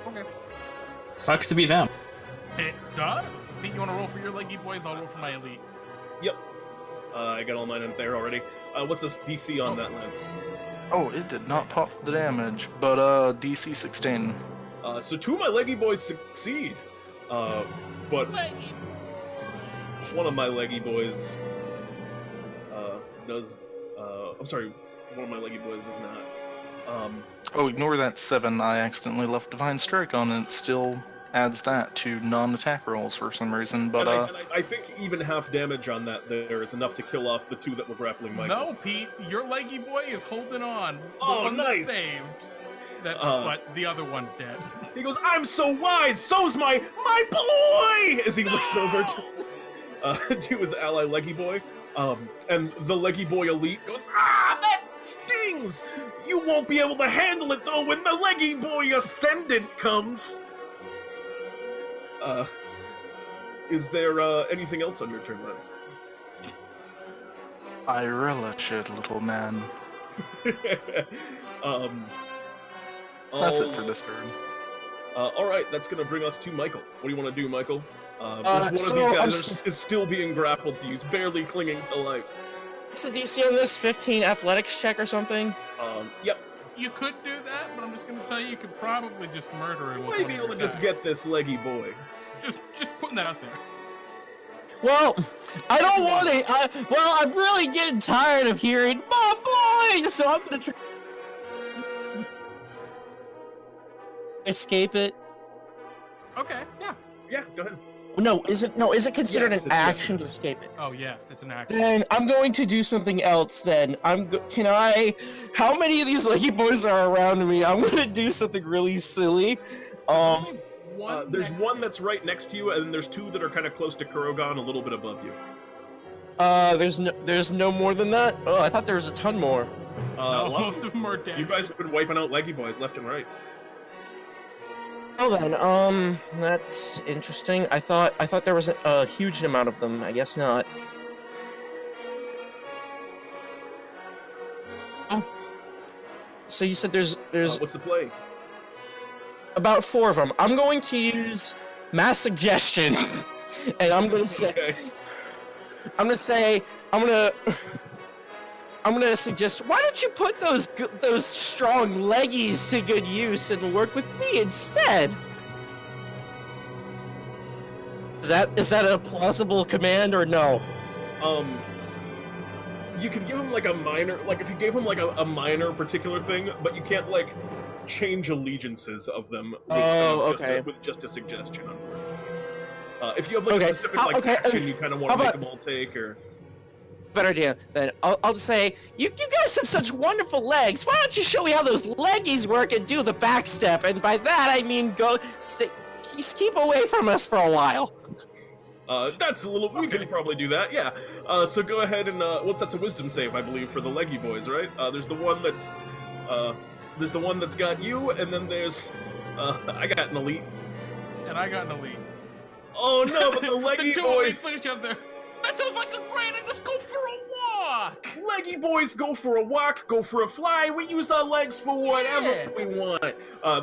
Okay. Sucks to be them. It does. I think you want to roll for your leggy boys. I'll roll for my elite. Yep. I got all mine in there already. What's this DC on that, Lance? Oh, it did not pop the damage, but DC 16. So 2 of my leggy boys succeed. But one of my leggy boys does. I'm sorry, one of my leggy boys does not. Oh, ignore that 7. I accidentally left Divine Strike on, and it still adds that to non-attack rolls for some reason, but I think even half damage on that there is enough to kill off the 2 that were grappling Michael. No, Pete, your leggy boy is holding on. The Oh, one that nice. saved. But the other one's dead. He goes, "I'm so wise, so's my boy!" As he looks over to his ally Leggy Boy. And the Leggy Boy Elite goes, that stings! You won't be able to handle it, though, when the Leggy Boy Ascendant comes! Is there, anything else on your turn, Lance? I relish it, little man. That's it for this turn. Alright, that's gonna bring us to Michael. What do you want to do, Michael? There's one of so these I'm guys is still being grappled to you. He's barely clinging to life. What's the DC on this? 15 athletics check or something? Yep. You could do that, but I'm just going to tell you, you could probably just murder him. You with might one be of able to your just attacks. get this Leggy Boy. Just putting that out there. Well, I don't want to. Well, I'm really getting tired of hearing "my boy," so I'm gonna try. Escape it. Okay, yeah. Yeah, go ahead. No, is it considered Yes, an it's- action to escape it? Oh, yes, it's an action. Then I'm going to do something else. Then can I? How many of these Leggy boys are around me? I'm gonna do something really silly. Only one There's next- one that's right next to you, and then there's 2 that are kind of close to Kurogan, a little bit above you. There's no more than that. Oh, I thought there was a ton more. No, A lot most of them are dead. you guys have been wiping out Leggy Boys left and right. Oh then, that's interesting. I thought there was a huge amount of them. I guess not. Oh. So you said there's What's the play? about 4 of them. I'm going to use mass suggestion, and I'm going to say, Okay. I'm gonna suggest. Why don't you put those strong leggies to good use and work with me instead? Is that a plausible command or no? You can give him like a minor, like if you gave him like a minor particular thing, but you can't like change allegiances of them with, okay. with just a suggestion on board. If you have like Okay. a specific like Okay. action you kind of want How to make about- them all take, or Better idea. Then I'll just say, you guys have such wonderful legs. Why don't you show me how those leggies work and do the back step? And by that I mean keep away from us for a while. that's a little. We can probably do that, yeah. So go ahead and that's a wisdom save, I believe, for the Leggy Boys, right? There's the one that's got you, and then there's I got an elite. And I got an elite. Oh no, but the Leggy The two Boys. elites look at each other. That sounds like a great idea. Let's go for a walk. Leggy Boys go for a walk, go for a fly. We use our legs for whatever Yeah. we want.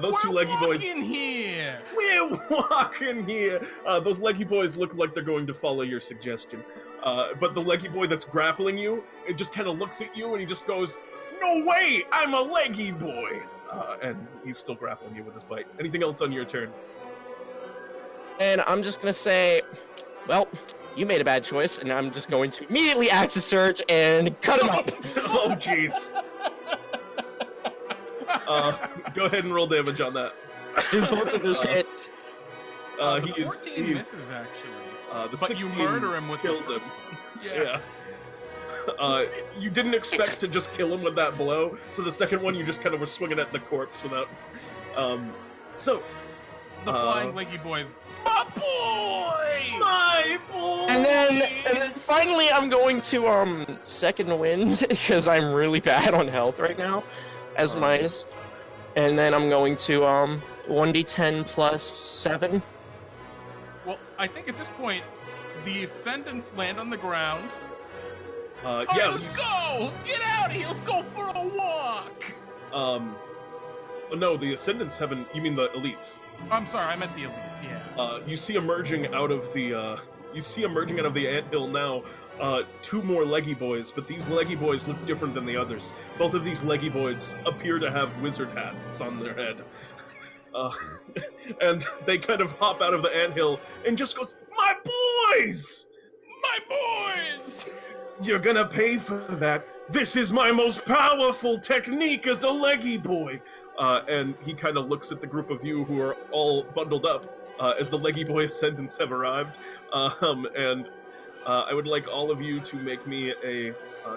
Those two Leggy Boys. We're walking here. We're walking here. Those Leggy Boys look like they're going to follow your suggestion. But the Leggy Boy that's grappling you, it just kind of looks at you and he just goes, "No way! I'm a Leggy Boy!" And he's still grappling you with his bite. Anything else on your turn? And I'm just gonna say, well, you made a bad choice, and I'm just going to immediately axe a surge and cut him up. Oh, jeez. Go ahead and roll damage on that. Do both of those hit? The 14 misses, actually. The but 16 you murder him with kills the... him. Yeah. You didn't expect to just kill him with that blow, so the second one you just kind of were swinging at the corpse without. The flying Leggyboiz. My boy! My boy! And then finally I'm going to second wind because I'm really bad on health right now as minus. And then I'm going to 1d10 plus 7. Well, I think at this point the ascendants land on the ground. Yeah, Let's go! Let's get out of here! Let's go for a walk! No, the Ascendants haven't... You mean the Elites. I'm sorry, I meant the Elites, yeah. You see emerging out of the, anthill now, 2 more Leggyboiz, but these Leggyboiz look different than the others. Both of these Leggyboiz appear to have wizard hats on their head. And they kind of hop out of the anthill and just goes, "My boys! My boys! You're gonna pay for that. This is my most powerful technique as a Leggyboy." And he kind of looks at the group of you who are all bundled up as the Leggyboy Ascendants have arrived. And I would like all of you to make me a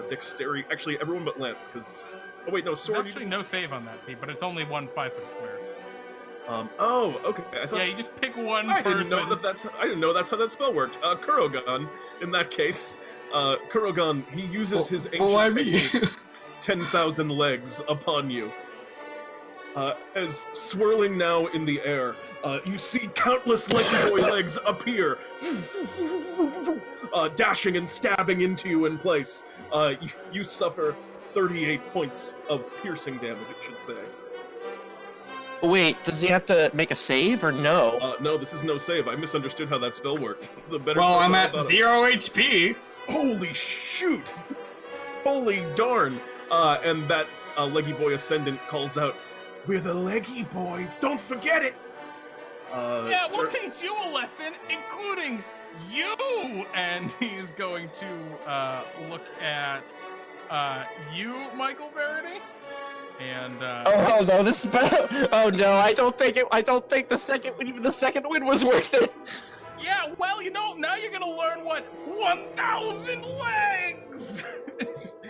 dexterity. Actually, everyone but Lance, because... Oh, wait, no, Sword... There's actually no save on that, Pete, but it's only 1 5-foot square. Oh, okay. I thought... Yeah, you just pick one I person. didn't know that's how that spell worked. Kurogan, in that case. Kurogan, he uses his ancient technique, 10,000 legs, upon you. As swirling now in the air, you see countless Leggyboy legs appear, dashing and stabbing into you in place. You suffer 38 points of piercing damage, it should say. Wait, does he have to make a save or no? No, this is no save. I misunderstood how that spell worked. It's a better Well, spell I'm than I at thought it 0 HP. Holy shoot! Holy darn! And that Leggyboy Ascendant calls out, "We're the Leggyboiz, don't forget it!" Yeah, we'll teach you a lesson, including you! And he's going to look at you, Michael Verity. And Oh no, this is oh no, I don't think the second win was worth it. yeah, well, now you're gonna learn what 1,000 legs.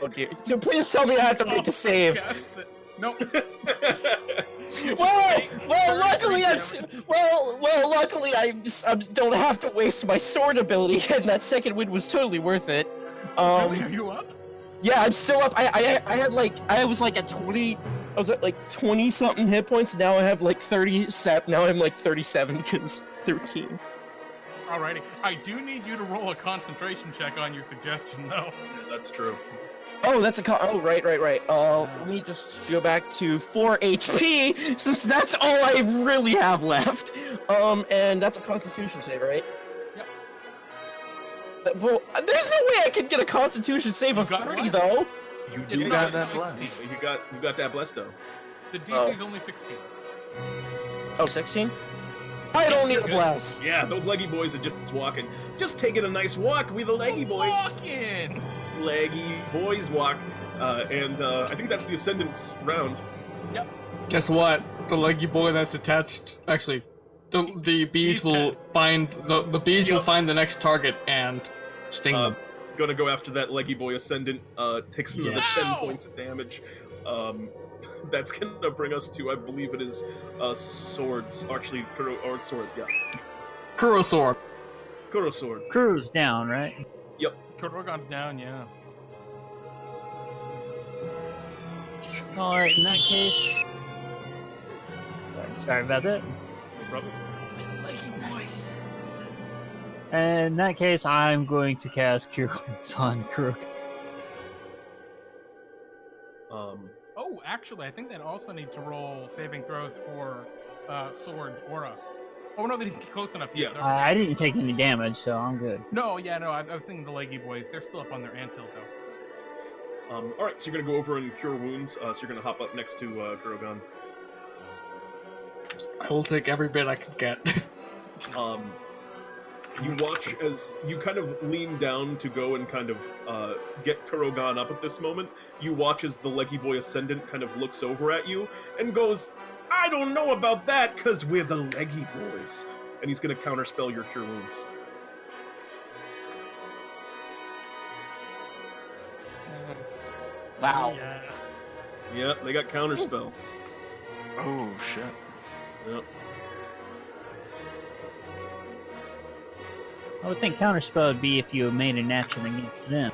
Oh dear. So please tell me I have to make a save. Nope. Luckily I don't have to waste my sword ability, and that second win was totally worth it. Really? Are you up? Yeah, I'm still up. I was at 20. I was at like 20 something hit points. Now I have like 37. Now I'm like 37 because 13. Alrighty. I do need you to roll a concentration check on your suggestion, though. Yeah, that's true. Oh, that's oh, right. Let me just go back to 4 HP, since that's all I really have left. And that's a Constitution save, right? Yep. Well, there's no way I could get a Constitution save of 30, though. You do got that bless. You got that bless, though. The DC is only 16. Oh, 16? I don't need a bless. Yeah, those Leggyboiz are just walking. Just taking a nice walk. We the Leggyboiz. Walking! Leggyboiz walk. And I think that's the Ascendant's round. Yep. Guess what? The Leggyboy that's attached. Actually, the bees will find the bees will find the next target and sting them. Gonna go after that Leggyboy Ascendant. Takes another 10 points of damage. That's gonna bring us to, I believe it is, swords. Actually, or sword. Yeah. Kuro sword. Kuro sword. Kuro's down, right? Yep. Kurogan's down, yeah. Alright, in that case... Sorry about that. No problem. Leggyboiz. And in that case, I'm going to cast Cure Wounds on Kurogan. Oh, actually, I think they'd also need to roll saving throws for Sword's aura. Oh no, they didn't get close enough yet. Yeah. I didn't take any damage, so I'm good. No, I was thinking the Leggyboiz. They're still up on their anthill, though. Alright, so you're gonna go over and cure wounds, so you're gonna hop up next to Kurogan. I will take every bit I can get. You watch as you kind of lean down to go and kind of get Kurogan up at this moment. You watch as the Leggyboiz Ascendant kind of looks over at you and goes, I don't know about that, because we're the Leggyboiz. And he's going to counterspell your Cure Wounds. Wow. Yeah, they got counterspell. Oh, shit. Yep. I would think counterspell would be if you made an action against them.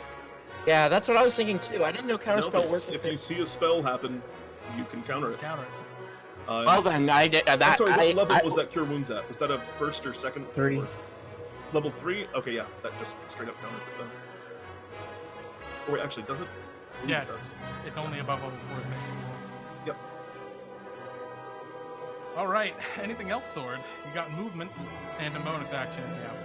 Yeah, that's what I was thinking too. I didn't know No, counterspell worked. if you see a spell happen, you can counter it. Counter. Well then, I did that. I'm sorry, what level was that Cure Wounds at? Was that a first or second? 3. Or level 3? Okay, yeah, that just straight up counters it then. Or wait, actually, does it? Ooh, Yeah, it does. it's only above level 4. Yep. All right. Anything else, Sword? You got movement and a bonus action if you have one.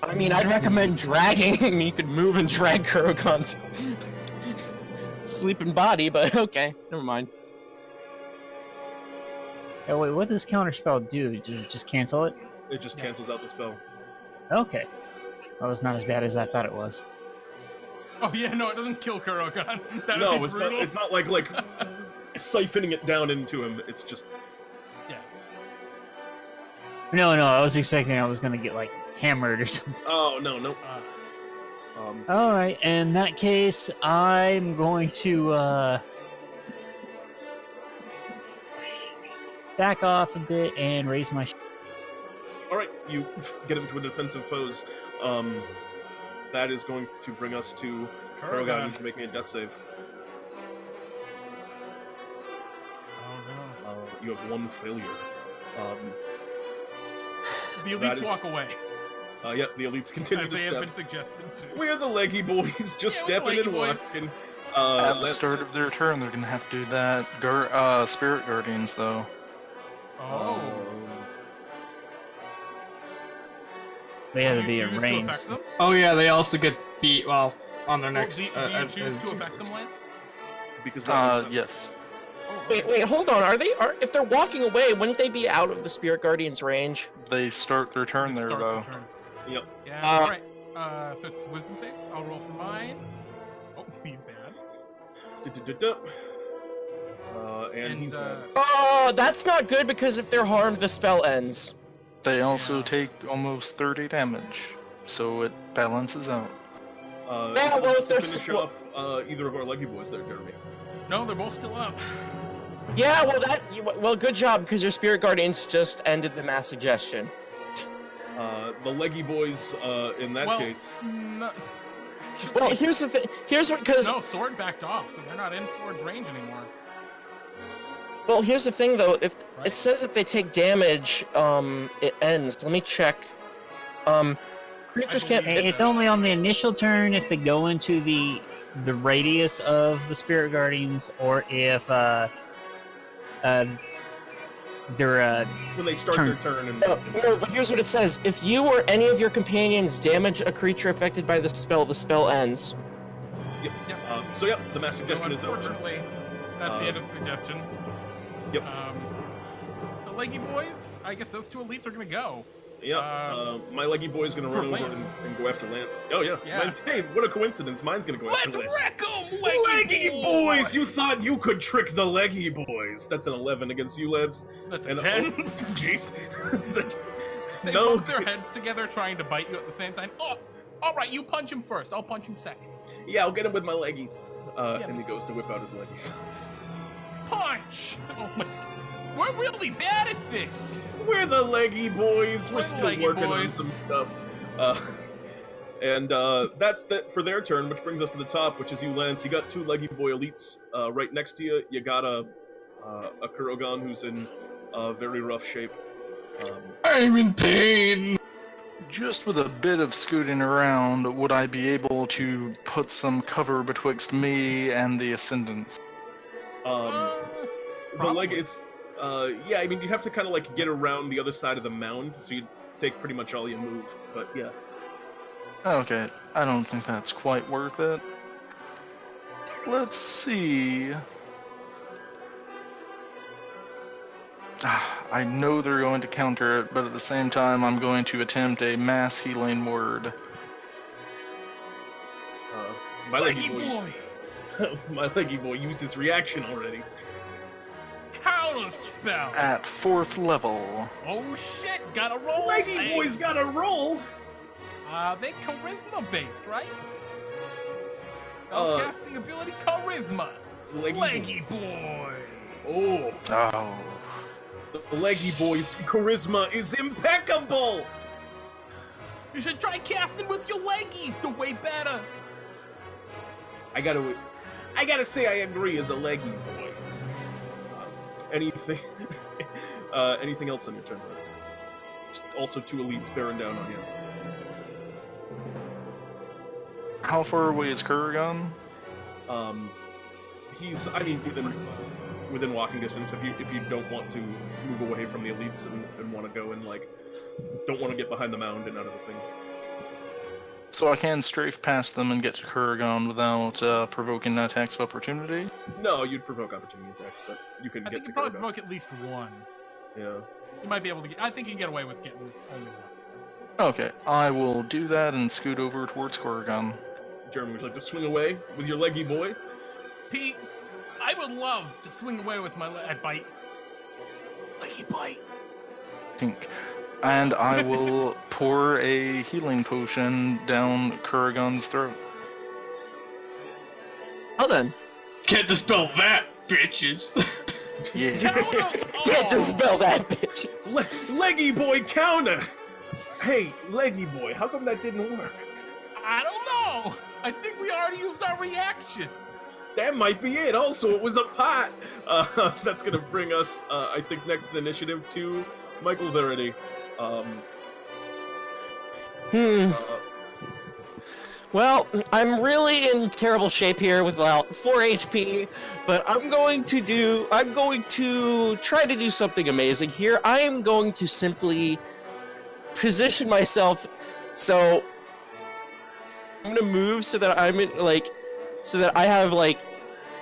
I mean, I'd recommend dragging. You could move and drag Kurogan's sleeping body, but okay, never mind. Oh wait, what does counterspell do? Just cancel it? It just cancels out the spell. Okay. That was not as bad as I thought it was. Oh yeah, no, it doesn't kill Kurogan. That'd No, be it's brutal. not like siphoning it down into him. It's just Yeah. No, I was expecting I was gonna get like hammered or something. oh no. Alright, in that case, I'm going to back off a bit and raise my All right, you get him to a defensive pose. That is going to bring us to Kurogan. He's making a death save. Oh no. You have one failure. The that elites is- walk away, Yeah, the elites continue as to they have step. been suggested to. We're the Leggyboiz, just Yeah, we're stepping and Leggyboiz. walking. At the Let's- start of their turn, they're gonna have to do that. Spirit Guardians, though. Oh. They had Do to you be choose to arranged. affect them? Oh yeah, they also get beat. Well, on their Oh, next. do you choose to affect them, Lance? because that was- Yes. Oh, Wait, hold on. If they're walking away, wouldn't they be out of the Spirit Guardian's range? They start their turn there, Start though. the turn. Yep. Yeah, alright. So it's wisdom saves. I'll roll for mine. Oh, he's bad. Du-du-du-du. And he's bad. Oh, that's not good because if they're harmed, the spell ends. They also Yeah. take almost 30 damage, so it balances out. Yeah, well, if they're finish up either of our Leggyboiz there, Jeremy. No, they're both still up. Yeah, well, good job because your Spirit Guardians just ended the mass suggestion. The Leggyboiz, in that Well, case, no, Well, here's the thing. Here's what because no, Sword backed off, so they're not in Sword's range anymore. well, here's the thing though. If Right. it says if they take damage, it ends. Let me check. Creatures can't. believe- It's only on the initial turn if they go into the radius of the Spirit Guardians, or if they're when they start turn. their turn and No, but here's what it says. If you or any of your companions damage a creature affected by the spell ends. Yep. Yep. So yeah, the mass So suggestion is over. unfortunately, that's the end of the suggestion. Yep. The Leggyboiz, I guess those two elites are gonna go. Yeah. My Leggyboiz gonna for run over Lance. and go after Lance. Oh yeah. Yeah. Hey, what a coincidence! Mine's gonna go Let's after Lance. wreck them, Leggyboiz! You thought you could trick the Leggyboiz? That's an 11 against you, Lance. That's a And 10. Jeez. They No. poke their heads together trying to bite you at the same time. Oh, alright, you punch him first. I'll punch him second. Yeah, I'll get him with my leggies. Yeah, And he goes to whip out his leggies. Punch! Oh my. We're really bad at this. We're the Leggyboiz. We're We're still the working on Leggyboiz. some stuff. And that's that for their turn, which brings us to the top, which is you, Lance. You got two Leggyboy elites right next to you. You got a Kurogan who's in very rough shape. I'm in pain. Just with a bit of scooting around, would I be able to put some cover betwixt me and the Ascendants? The leg, Probably. it's yeah. I mean, you have to kind of like get around the other side of the mound, so you take pretty much all you move. But yeah, Okay, I don't think that's quite worth it. Let's see. I know they're going to counter it, but at the same time, I'm going to attempt a mass healing word. My Leggy leggy boy. boy! My leggy boy used his reaction already. Counter spell! At 4th level. Oh shit, gotta roll! Leggy Hey. boy's got a roll. They charisma based, right? Uh, Casting ability charisma. Leggy boy. Oh, Oh. the leggy boy's charisma is impeccable. You should try casting with your leggies, they're way better. I gotta say I agree as a leggy boy. Anything, anything else on your turn, Lance? Also, 2 elites bearing down on you. How far away is Kurogan? He's, I mean, within walking distance. If you don't want to move away from the elites and want to go and like, don't want to get behind the mound and out of the thing. So I can strafe past them and get to Kurogan without provoking attacks of opportunity? No, you'd provoke opportunity attacks, but you can I get think to you probably Kurogan. provoke at least one. Yeah. You might be able to get. I think you can get away with getting only one. Okay, I will do that and scoot over towards Kurogan. Jeremy, would you like to swing away with your leggy boy? Pete, I would love to swing away with my bite. Leggy bite. Think. And I will pour a healing potion down Kurogan's throat. Oh then. Can't dispel that, bitches. Yeah. Can't dispel that, bitch. Leggy boy counter! Hey, leggy boy, how come that didn't work? I don't know. I think we already used our reaction. That might be it. Also, it was a pot. That's gonna bring us, I think, next in initiative to Michael Verity. Well, I'm really in terrible shape here with about 4 HP, but I'm going to try to do something amazing here. I am going to simply position myself so I'm gonna move so that I'm in, like, so that I have, like,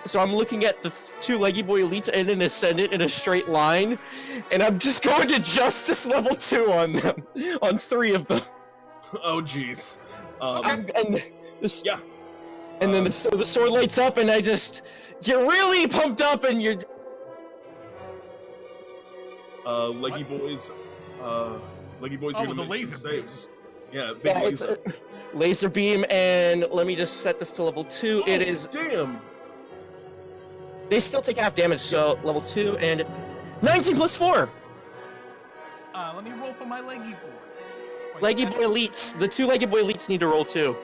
so I'm looking at the 2 Leggy Boy Elites and an Ascendant in a straight line, and I'm just going to Justice level 2 on them, on 3 of them. Oh, jeez. And this, Yeah. and then so the sword lights up, and you're really pumped up, and you're. Leggy boys are Oh, gonna the make some laser saves. Yeah, big Yeah, it's laser. a laser beam, and let me just set this to level 2. It is. Damn! They still take half damage, so level 2 and 19 plus 4. Let me roll for my leggy boy. Wait, Leggy Boy Elites. The 2 Leggy Boy Elites need to roll too.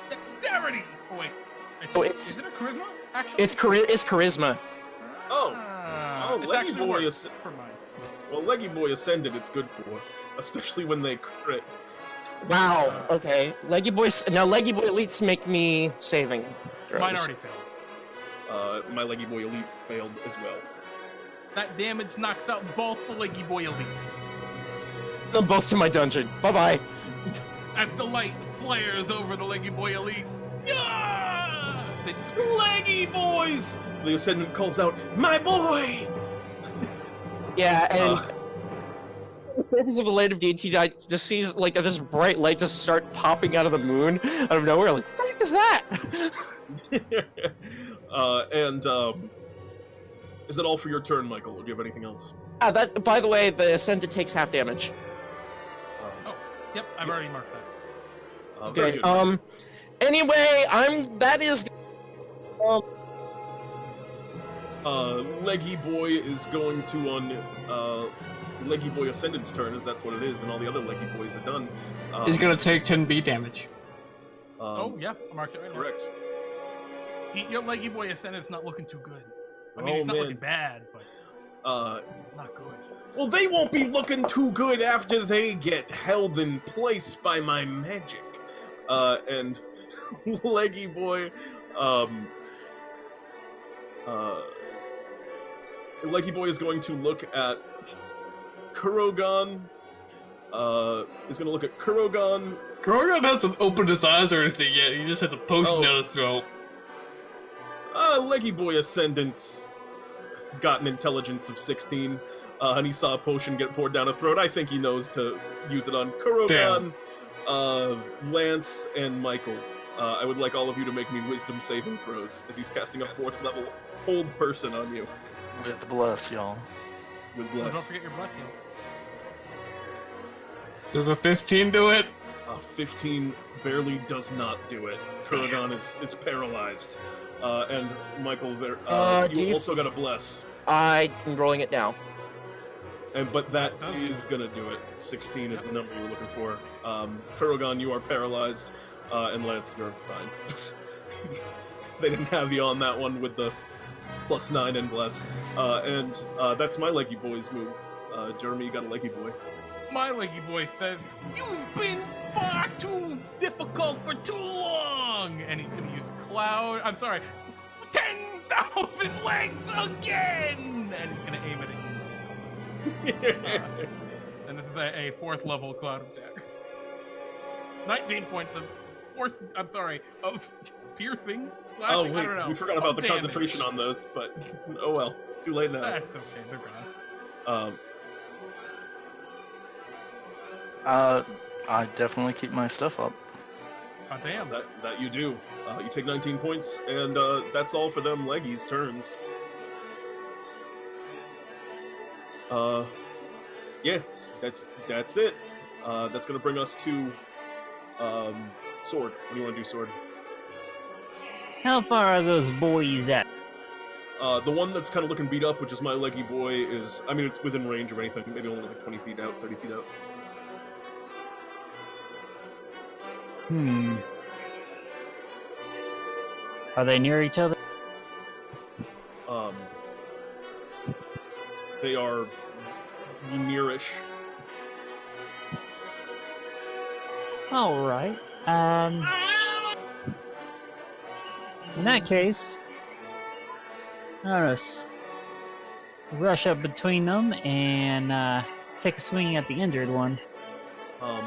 Dexterity. Oh wait. Oh, it's- Is it a charisma? Actually. It's charisma. Oh, It Leggy actually Boy works is- for mine. Well, Leggy Boy Ascended, it's good for, especially when they crit. Wow. Okay. Leggy Boy Elites make me saving throws. Mine already failed. My Leggy Boy Elite failed as well. That damage knocks out both the leggy boy elite. Them both to my dungeon. Bye bye. As the light flares over the leggy boy elites. Yeah! Leggy boys! The Ascendant calls out, "My boy!" Yeah, and the surface of the land of DnDTime just sees like this bright light just start popping out of the moon out of nowhere. Like, what the heck is that? Is that all for your turn, Michael? Or do you have anything else? That. By the way, the Ascendant takes half damage. Oh, yep, I've already marked that. Very Okay. good. Anyway, Leggy Boy is going to on Leggy Boy Ascendant's turn, as that's what it is, and all the other Leggy Boys are done. He's gonna take 10B damage. Oh, yeah, I marked it right now. Correct. Your leggy boy Ascendant's not looking too good. I mean, Oh, he's not man. looking bad, but not good. Well, they won't be looking too good after they get held in place by my magic. And Leggy Boy, Leggy Boy is going to look at Kurogan. Is going to look at Kurogan. Kurogan hasn't opened his eyes or anything yet. He just has a potion down his throat. Leggy Boy Ascendants. got an intelligence of 16, and he saw a potion get poured down a throat. I think he knows to use it on Kurogan, Lance, and Michael. I would like all of you to make me wisdom saving throws, as he's casting a 4th level hold person on you. With bless, y'all. With Oh, bless. don't forget your blessing. Does a 15 do it? 15 barely does not do it. Kurogan is paralyzed. And Michael, you also got a bless. I'm rolling it now. But that is gonna do it. 16 is the number you were looking for. Kurogan, you are paralyzed, and Lance, you're fine. They didn't have you on that one with the +9 and bless. And that's my Leggyboiz move. Jeremy, you got a Leggyboy. My Leggyboiz says, "You've been far too difficult for too long!" And he's gonna use Cloud. I'm sorry, 10,000 legs again! And he's gonna aim it at you. And this is a 4th level Cloud of Dagger. 19 points of of piercing. Well, actually, Oh, I don't know. wait, we forgot about the damage. concentration on those, but oh well. Too late now. That's okay, they're gone. I definitely keep my stuff up. Oh, damn. That you do. You take 19 points, and that's all for them Leggy's turns. Yeah, that's it. That's gonna bring us to Sword. What do you want to do, Sword? How far are those boys at? The one that's kind of looking beat up, which is my Leggyboy, is, I mean, it's within range of anything, maybe only like 20 feet out, 30 feet out. Are they near each other? They are nearish. All right. In that case, I'll just rush up between them and take a swing at the injured one. All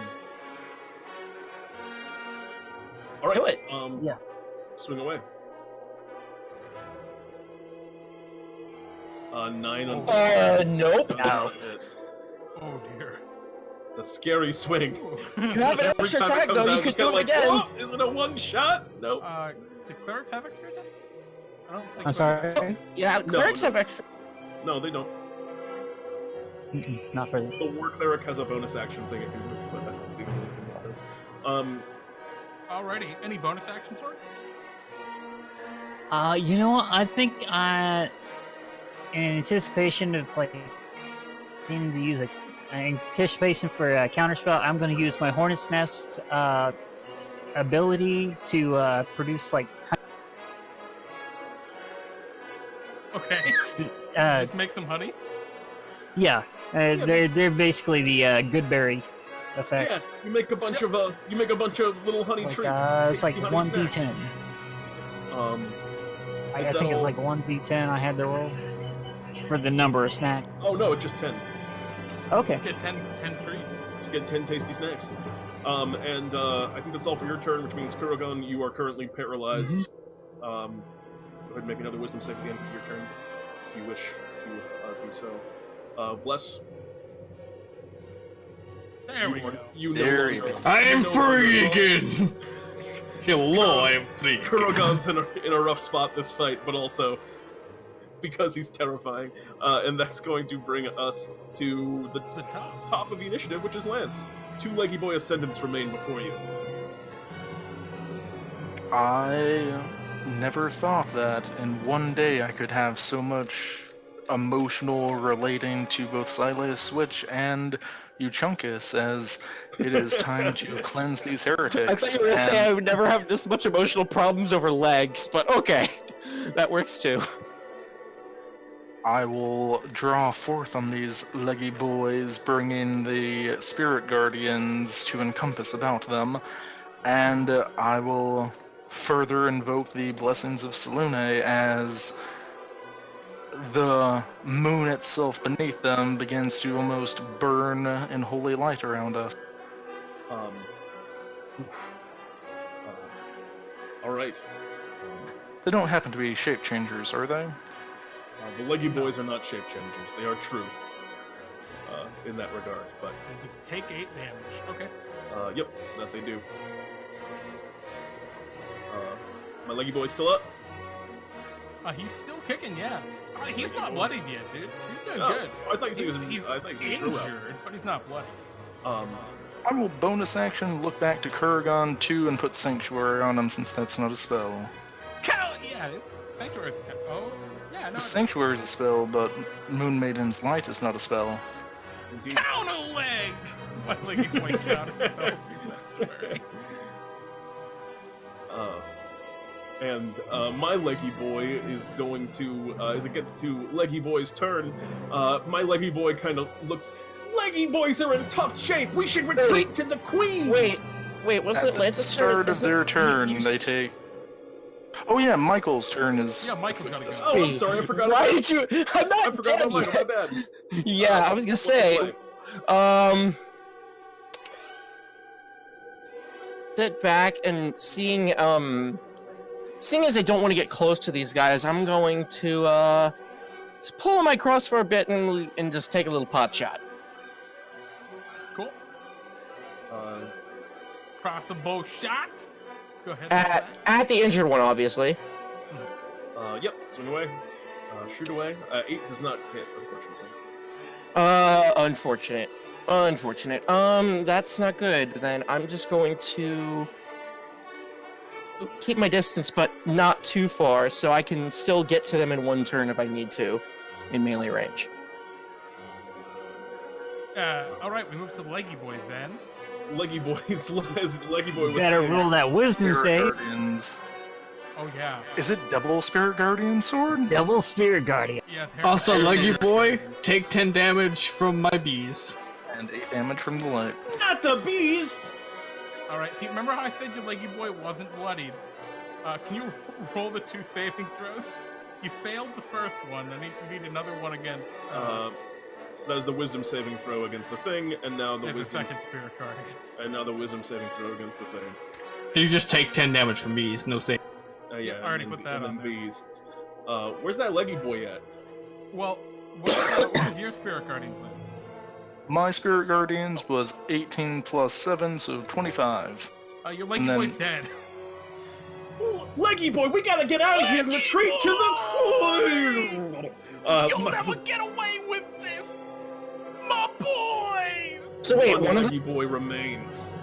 right. Do it. Yeah. Swing away. 9 on. Nope. No. Oh dear. It's a scary swing. You have an Every extra time it attack comes though. out, You it's could kinda do it like, again. "Whoa, is it a one shot? Nope. Do clerics have extra attack? I don't think I'm so. sorry. Yeah, clerics have extra. No, they don't. Not for the. The war cleric has a bonus action thing it can do, but that's the only thing it does. Alrighty. Any bonus action, Sword? You know what? I think in anticipation of like needing to use anticipation for a counterspell, I'm going to use my Hornet's Nest ability to produce like. Okay. Uh, Just make some honey. yeah, they're basically the good berry effect. Yeah, you make a bunch of little honey Like, treats. it's like honey 1d10. snacks. I Is that think it's all? like 1d10 I had to roll for the number of snacks. Oh no, it's just 10. Okay. Get 10 treats. Just get 10 tasty snacks. I think that's all for your turn, which means Kurogan, you are currently paralyzed. Go ahead and make another wisdom save at the end of your turn, if you wish to do so. Bless. There we go. There you go. I am free again! Hello, I am free. Kurogan's in a rough spot this fight, but also because he's terrifying. And that's going to bring us to the top of the initiative, which is Lance. 2 Leggyboy ascendants remain before you. I never thought that in one day I could have so much emotional relating to both Silas Switch and Uchunkus, as it is time to cleanse these heretics. I thought you were gonna say I would never have this much emotional problems over legs, but okay, that works too. I will draw forth on these Leggyboiz, bringing the spirit guardians to encompass about them, and I will further invoke the blessings of Selune as the moon itself beneath them begins to almost burn in holy light around us. All right. They don't happen to be shape changers, are they? The Leggyboiz are not shape changers; they are true in that regard. But They just take 8 damage. Okay. yep, that they do. My Leggyboi's still up. He's still kicking, yeah. He's not bloodied yet, dude. He's doing Oh, good. I thought you said He's I thought he was injured, but he's not bloody. I will bonus action look back to Kurogan 2 and put Sanctuary on him since that's not a spell. Yeah, it's Sanctuary's oh, yeah, no. Sanctuary is a spell, but Moon Maiden's Light is not a spell. Indeed. Counter leg! My leggy boy counter Sanctuary. And my Leggyboy is going to, as it gets to Leggyboy's turn, my Leggyboy kind of looks. Leggyboys are in tough shape. We should retreat to the queen. Wait, what's At it? Lance's the start turn? of their turn, they take. Oh yeah, Michael's turn is. Yeah, Michael's gotta go. Oh, I'm sorry, I forgot. Why about did you? I'm I not forgot dead about Michael. yet. My bad. Yeah, I was gonna What's say. the play? Sit back and seeing as I don't want to get close to these guys, I'm going to just pull my cross for a bit and just take a little pot shot. Cool. Uh, Cross a bow shot. Go ahead. At the injured one, obviously. yep, swing away. Shoot away. 8 does not hit, unfortunately. Unfortunate. That's not good. Then I'm just going to keep my distance, but not too far, so I can still get to them in one turn if I need to, in melee range. All right, we move to the Leggyboiz then. Leggyboy was Better saying- roll that wisdom Spirit save. Guardians. Oh yeah. Is it double Spirit Guardian sword? Double Spirit Guardian. Yeah. Also, Leggyboy, take 10 damage from my bees. And 8 damage from the light. Not the bees. All right, Pete. Remember how I said your Leggyboy wasn't bloodied? Can you roll the 2 saving throws? You failed the first one, and you need another one against. That was the wisdom saving throw against the thing, and now the there's a wisdom. second spirit guardians. And now the wisdom saving throw against the thing. You just take 10 damage from bees, no save. Yeah, I already and put that and on then there. bees. Where's that Leggyboy at? Well, what was your spirit guardian list? My Spirit Guardians was 18 plus 7, so 25. Your And then- Leggyboy's dead. Leggyboy, we gotta get out of here and retreat to the queen! You'll never get away with this, my boy. So wait, one one of Leggyboy remains.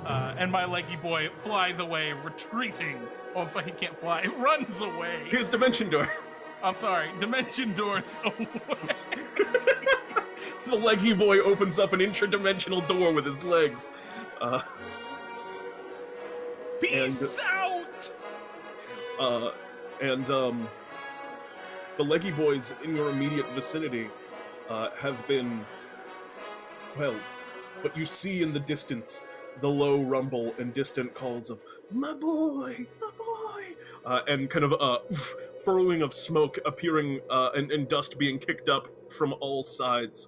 And my Leggyboy flies away, retreating. Oh, I'm sorry, he can't fly. He runs away. Here's Dimension Door. I'm sorry, Dimension Doors away. The Leggyboy opens up an interdimensional door with his legs. Peace out. The Leggyboys in your immediate vicinity have been quelled, but you see in the distance the low rumble and distant calls of "My boy, my boy," and kind of furrowing of smoke appearing and dust being kicked up from all sides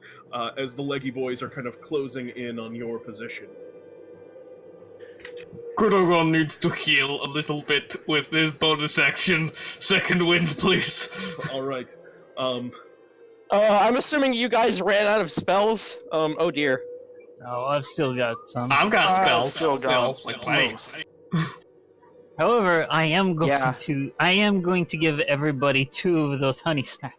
as the Leggyboys are kind of closing in on your position. Kurogan needs to heal a little bit with his bonus action. Second wind, please. All right. I'm assuming you guys ran out of spells. Oh dear. Oh, I've still got some. I've got spells. Still got like plenty. most. However, I am going Yeah. to give everybody 2 of those honey snacks.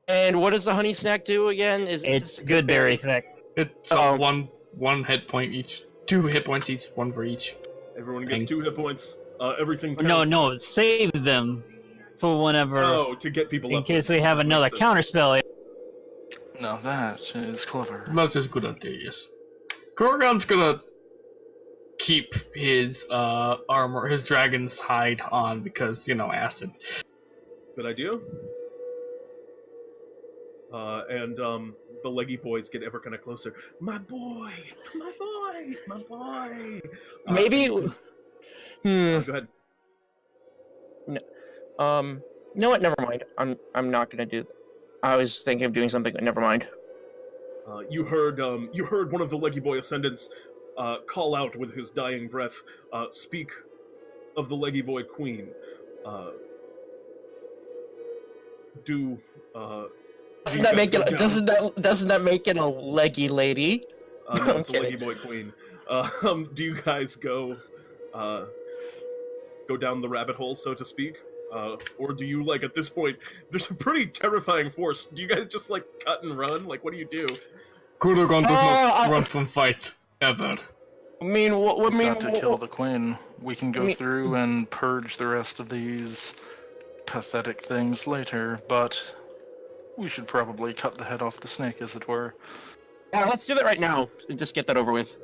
And what does the honey snack do again? Is it It's just a good berry effect. It's Oh. one hit point each. 2 hit points each, 1 for each. Everyone gets Dang. 2 hit points. Everything counts. No, save them for whenever, Oh, to get people in up. case we have another Makes sense. counter spell. Now that is clever. That's just a good idea, yes. Kurogan's gonna keep his armor, his dragon's hide on because, acid. Good idea. And the Leggyboys get ever kind of closer. My boy, my boy, my boy. maybe? Go ahead. No, what? Never mind. I'm not gonna do. I was thinking of doing something, but never mind. You heard one of the Leggyboy ascendants call out with his dying breath, speak of the Leggyboy Queen. do Doesn't you that guys make go it? down? Doesn't that make it a leggy lady? No, I'm it's a kidding. Leggyboiz queen. Do you guys go down the rabbit hole, so to speak? Or do you, like, at this point, there's a pretty terrifying force. Do you guys just, like, cut and run? Like, what do you do? Kurogan does not run from fight, ever. I mean, what? We've got to kill the queen. We can go mean- through and purge the rest of these pathetic things later, but we should probably cut the head off the snake, as it were. Yeah, let's do that right now and just get that over with.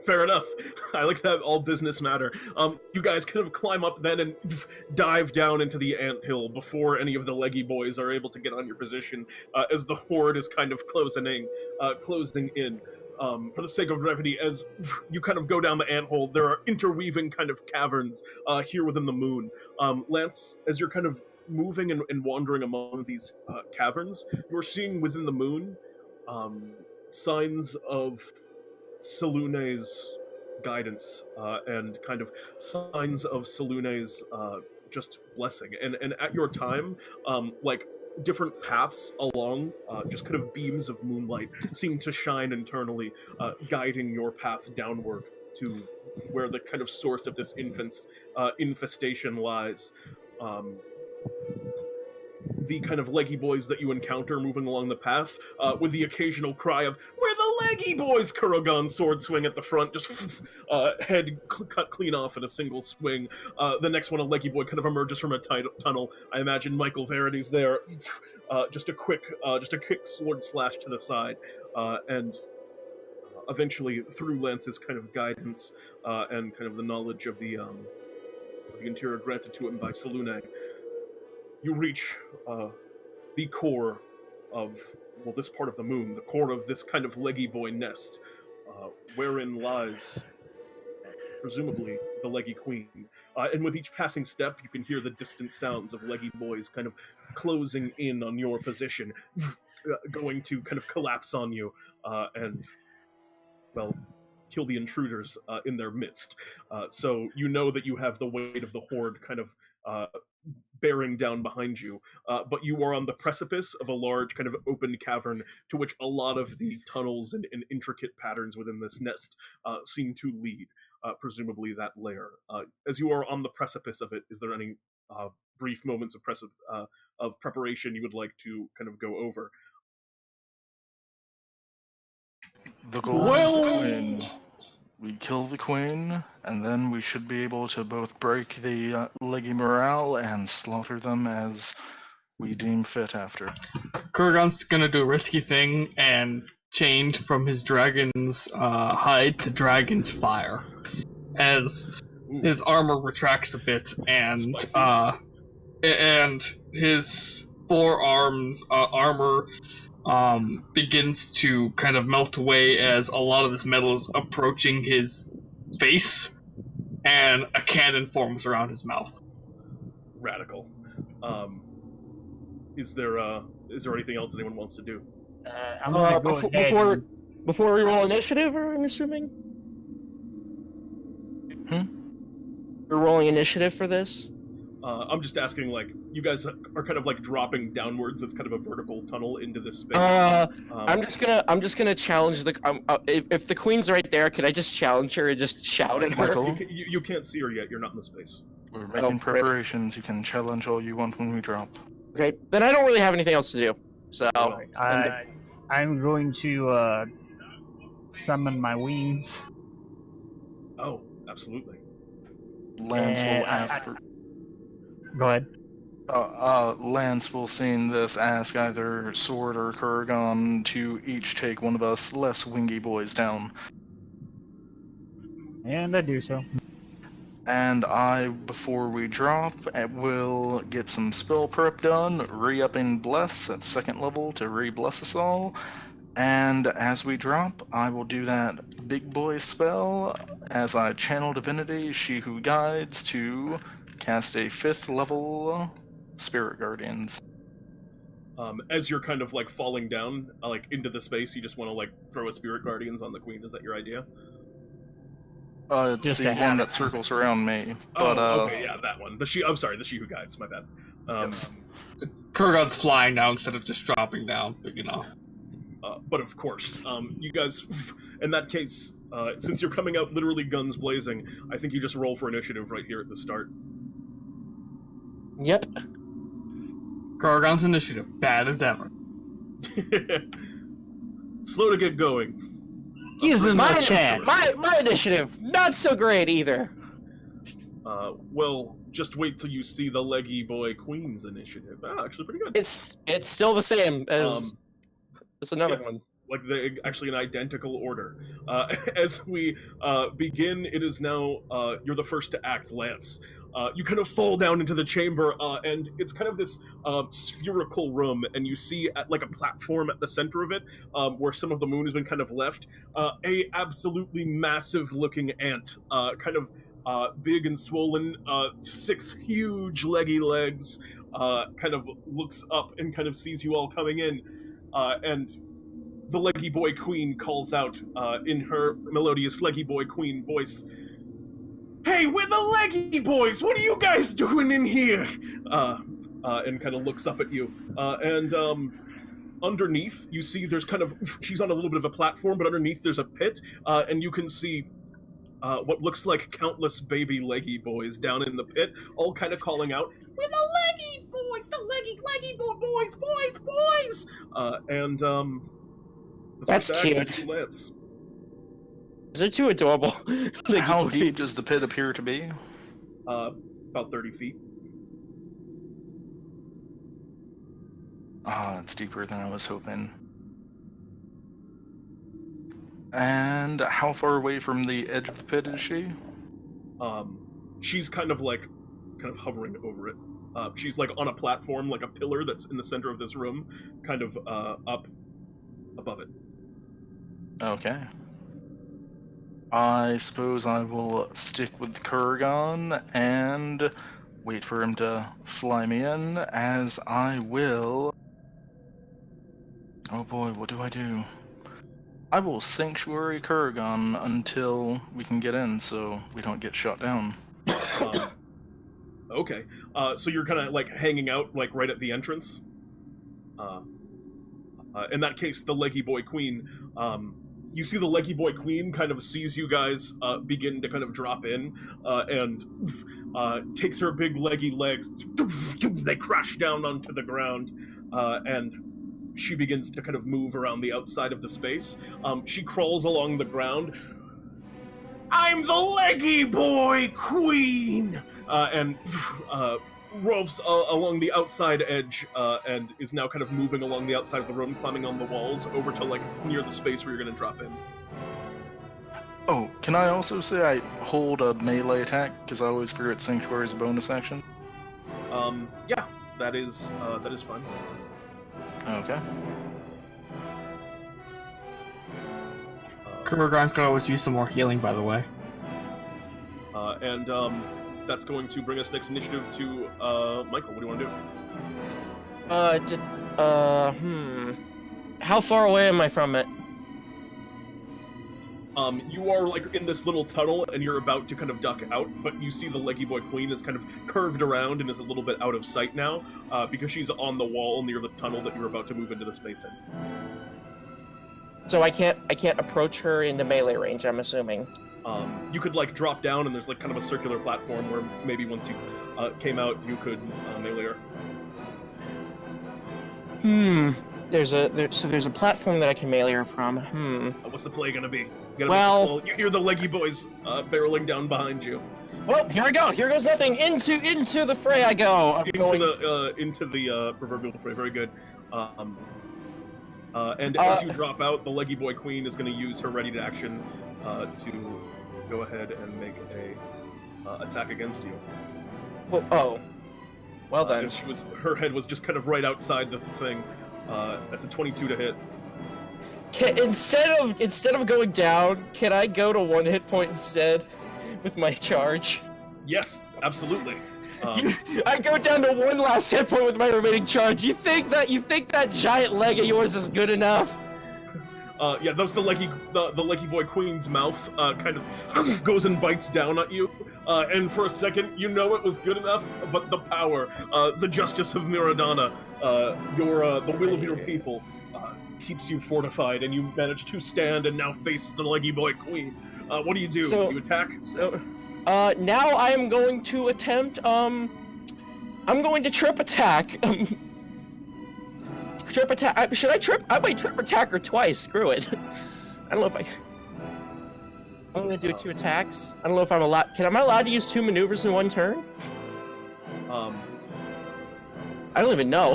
Fair enough. I like that all business matter. You guys kind of climb up then and dive down into the anthill before any of the Leggyboiz are able to get on your position, as the horde is kind of closing in. For the sake of brevity, as you kind of go down the anthole, there are interweaving kind of caverns here within the moon. Lance, as you're kind of moving and wandering among these caverns, you're seeing within the moon signs of Selune's guidance and kind of signs of Selune's just blessing. And at your time, like, different paths along, just kind of beams of moonlight seem to shine internally, guiding your path downward to where the kind of source of this infestation lies. The kind of Leggyboiz that you encounter moving along the path, with the occasional cry of, "We're the Leggyboiz!" Kurogan sword swing at the front, just head cut clean off in a single swing. The next one, a Leggyboy kind of emerges from a tunnel. I imagine Michael Verity's there. Just a quick sword slash to the side, and eventually, through Lance's kind of guidance and kind of the knowledge of the interior granted to him by Selune, you reach the core of, well, this part of the moon, the core of this kind of Leggyboy nest, wherein lies, presumably, the Leggy Queen. And with each passing step, you can hear the distant sounds of Leggyboiz kind of closing in on your position, going to kind of collapse on you, and, well, kill the intruders in their midst. So you know that you have the weight of the horde kind of bearing down behind you, but you are on the precipice of a large kind of open cavern to which a lot of the tunnels and intricate patterns within this nest seem to lead, presumably that lair. As you are on the precipice of it, is there any brief moments of preparation you would like to kind of go over? The goal is the queen. We kill the queen, and then we should be able to both break the leggy morale and slaughter them as we deem fit after. Kurogan's gonna do a risky thing and change from his dragon's hide to dragon's fire, as his armor retracts a bit, and his forearm armor begins to kind of melt away as a lot of this metal is approaching his face, and a cannon forms around his mouth. Radical. Is there anything else anyone wants to do? I'm gonna go ahead Before we roll initiative, I'm assuming? We're rolling initiative for this? I'm just asking, like, you guys are kind of like dropping downwards. It's kind of a vertical tunnel into this space. I'm just gonna challenge the. If the queen's right there, could I just challenge her and just shout at her? Michael? You can't see her yet. You're not in the space. We're making preparations. You can challenge all you want when we drop. Okay, then I don't really have anything else to do. So I'm going to summon my wings. Oh, absolutely. Lance will ask for. Go ahead. Lance will, seeing this, ask either Sword or Kurogan to each take one of us less wingy boys down. And I do so. And I, before we drop, will get some spell prep done, re-upping Bless at 2nd level to re-bless us all. And as we drop, I will do that big boy spell as I channel Divinity, She Who Guides, to cast a 5th level Spirit Guardians. As you're kind of like falling down, like into the space, you just want to like throw a Spirit Guardians on the queen. Is that your idea? It's Just the to one have that circles around me. But okay, yeah, that one. The She Who Guides. My bad. Yes. Kurogan's flying now instead of just dropping down, but But of course, you guys, in that case, since you're coming out literally guns blazing, I think you just roll for initiative right here at the start. Yep. Kurogan's initiative, bad as ever. Slow to get going. Gives them a chance. My initiative, not so great either. Well, just wait till you see the Leggyboiz Queen's initiative. Actually pretty good. It's still the same as another one. Like actually an identical order. As we begin, it is now you're the first to act, Lance. You kind of fall down into the chamber, and it's kind of this spherical room, and you see like a platform at the center of it, where some of the moon has been kind of left. A absolutely massive-looking ant, kind of big and swollen, 6 huge leggy legs, kind of looks up and kind of sees you all coming in, and the Leggyboiz Queen calls out in her melodious Leggyboiz Queen voice, "Hey, we're the Leggyboiz! What are you guys doing in here?" And kind of looks up at you. And underneath, you see there's kind of, she's on a little bit of a platform, but underneath there's a pit, and you can see what looks like countless baby Leggyboiz down in the pit, all kind of calling out, "We're the Leggyboiz! The Leggyboiz! Boys! And That's cute. Lance. Is it too adorable? How deep does the pit appear to be? About 30 feet. It's deeper than I was hoping. And how far away from the edge of the pit is she? She's kind of hovering over it. She's like on a platform, like a pillar that's in the center of this room, kind of up above it. Okay. I suppose I will stick with Kurogan and wait for him to fly me in, as I will... Oh boy, what do I do? I will Sanctuary Kurogan until we can get in, so we don't get shot down. Okay. So you're kind of like hanging out like right at the entrance? In that case, the Leggyboiz Queen, you see the Leggyboiz Queen kind of sees you guys begin to kind of drop in, and takes her big leggy legs, they crash down onto the ground, and she begins to kind of move around the outside of the space. She crawls along the ground. "I'm the Leggyboiz Queen!" And ropes along the outside edge, and is now kind of moving along the outside of the room, climbing on the walls over to like near the space where you're going to drop in. Oh, can I also say I hold a melee attack, because I always forget Sanctuary is a bonus action? Yeah, that is fine. Okay. Kurogan could always use some more healing, by the way. And that's going to bring us next initiative to Michael. What do you want to do? How far away am I from it? You are like in this little tunnel, and you're about to kind of duck out, but you see the Leggyboiz Queen is kind of curved around and is a little bit out of sight now, because she's on the wall near the tunnel that you're about to move into the space in. So I can't approach her into melee range, I'm assuming. You could like drop down, and there's like kind of a circular platform where maybe once you came out, you could melee her. There's a platform that I can melee her from. What's the play gonna be? You you hear the Leggyboiz barreling down behind you. Well, here I go. Here goes nothing. Into the fray I go. Into the proverbial fray. Very good. And as you drop out, the Leggyboiz Queen is going to use her ready to action to go ahead and make a attack against you. Well then. Her head was just kind of right outside the thing. That's a 22 to hit. Instead of going down, can I go to 1 hit point instead with my charge? Yes, absolutely. I go down to 1 last hit point with my remaining charge. You think that giant leg of yours is good enough? Yeah, that was the Leggy Boy Queen's mouth kind of goes and bites down at you, and for a second you know it was good enough, but the power, the justice of Miradana, the will of your people, keeps you fortified, and you manage to stand and now face the Leggy Boy Queen. What do you do? So- Do you attack? So, now I am going to attempt, I'm going to trip attack. Trip attack. Should I trip? I might trip attack her twice. Screw it. I don't know if I'm gonna do 2 attacks. I don't know if I'm allowed. Am I allowed to use 2 maneuvers in 1 turn? I don't even know.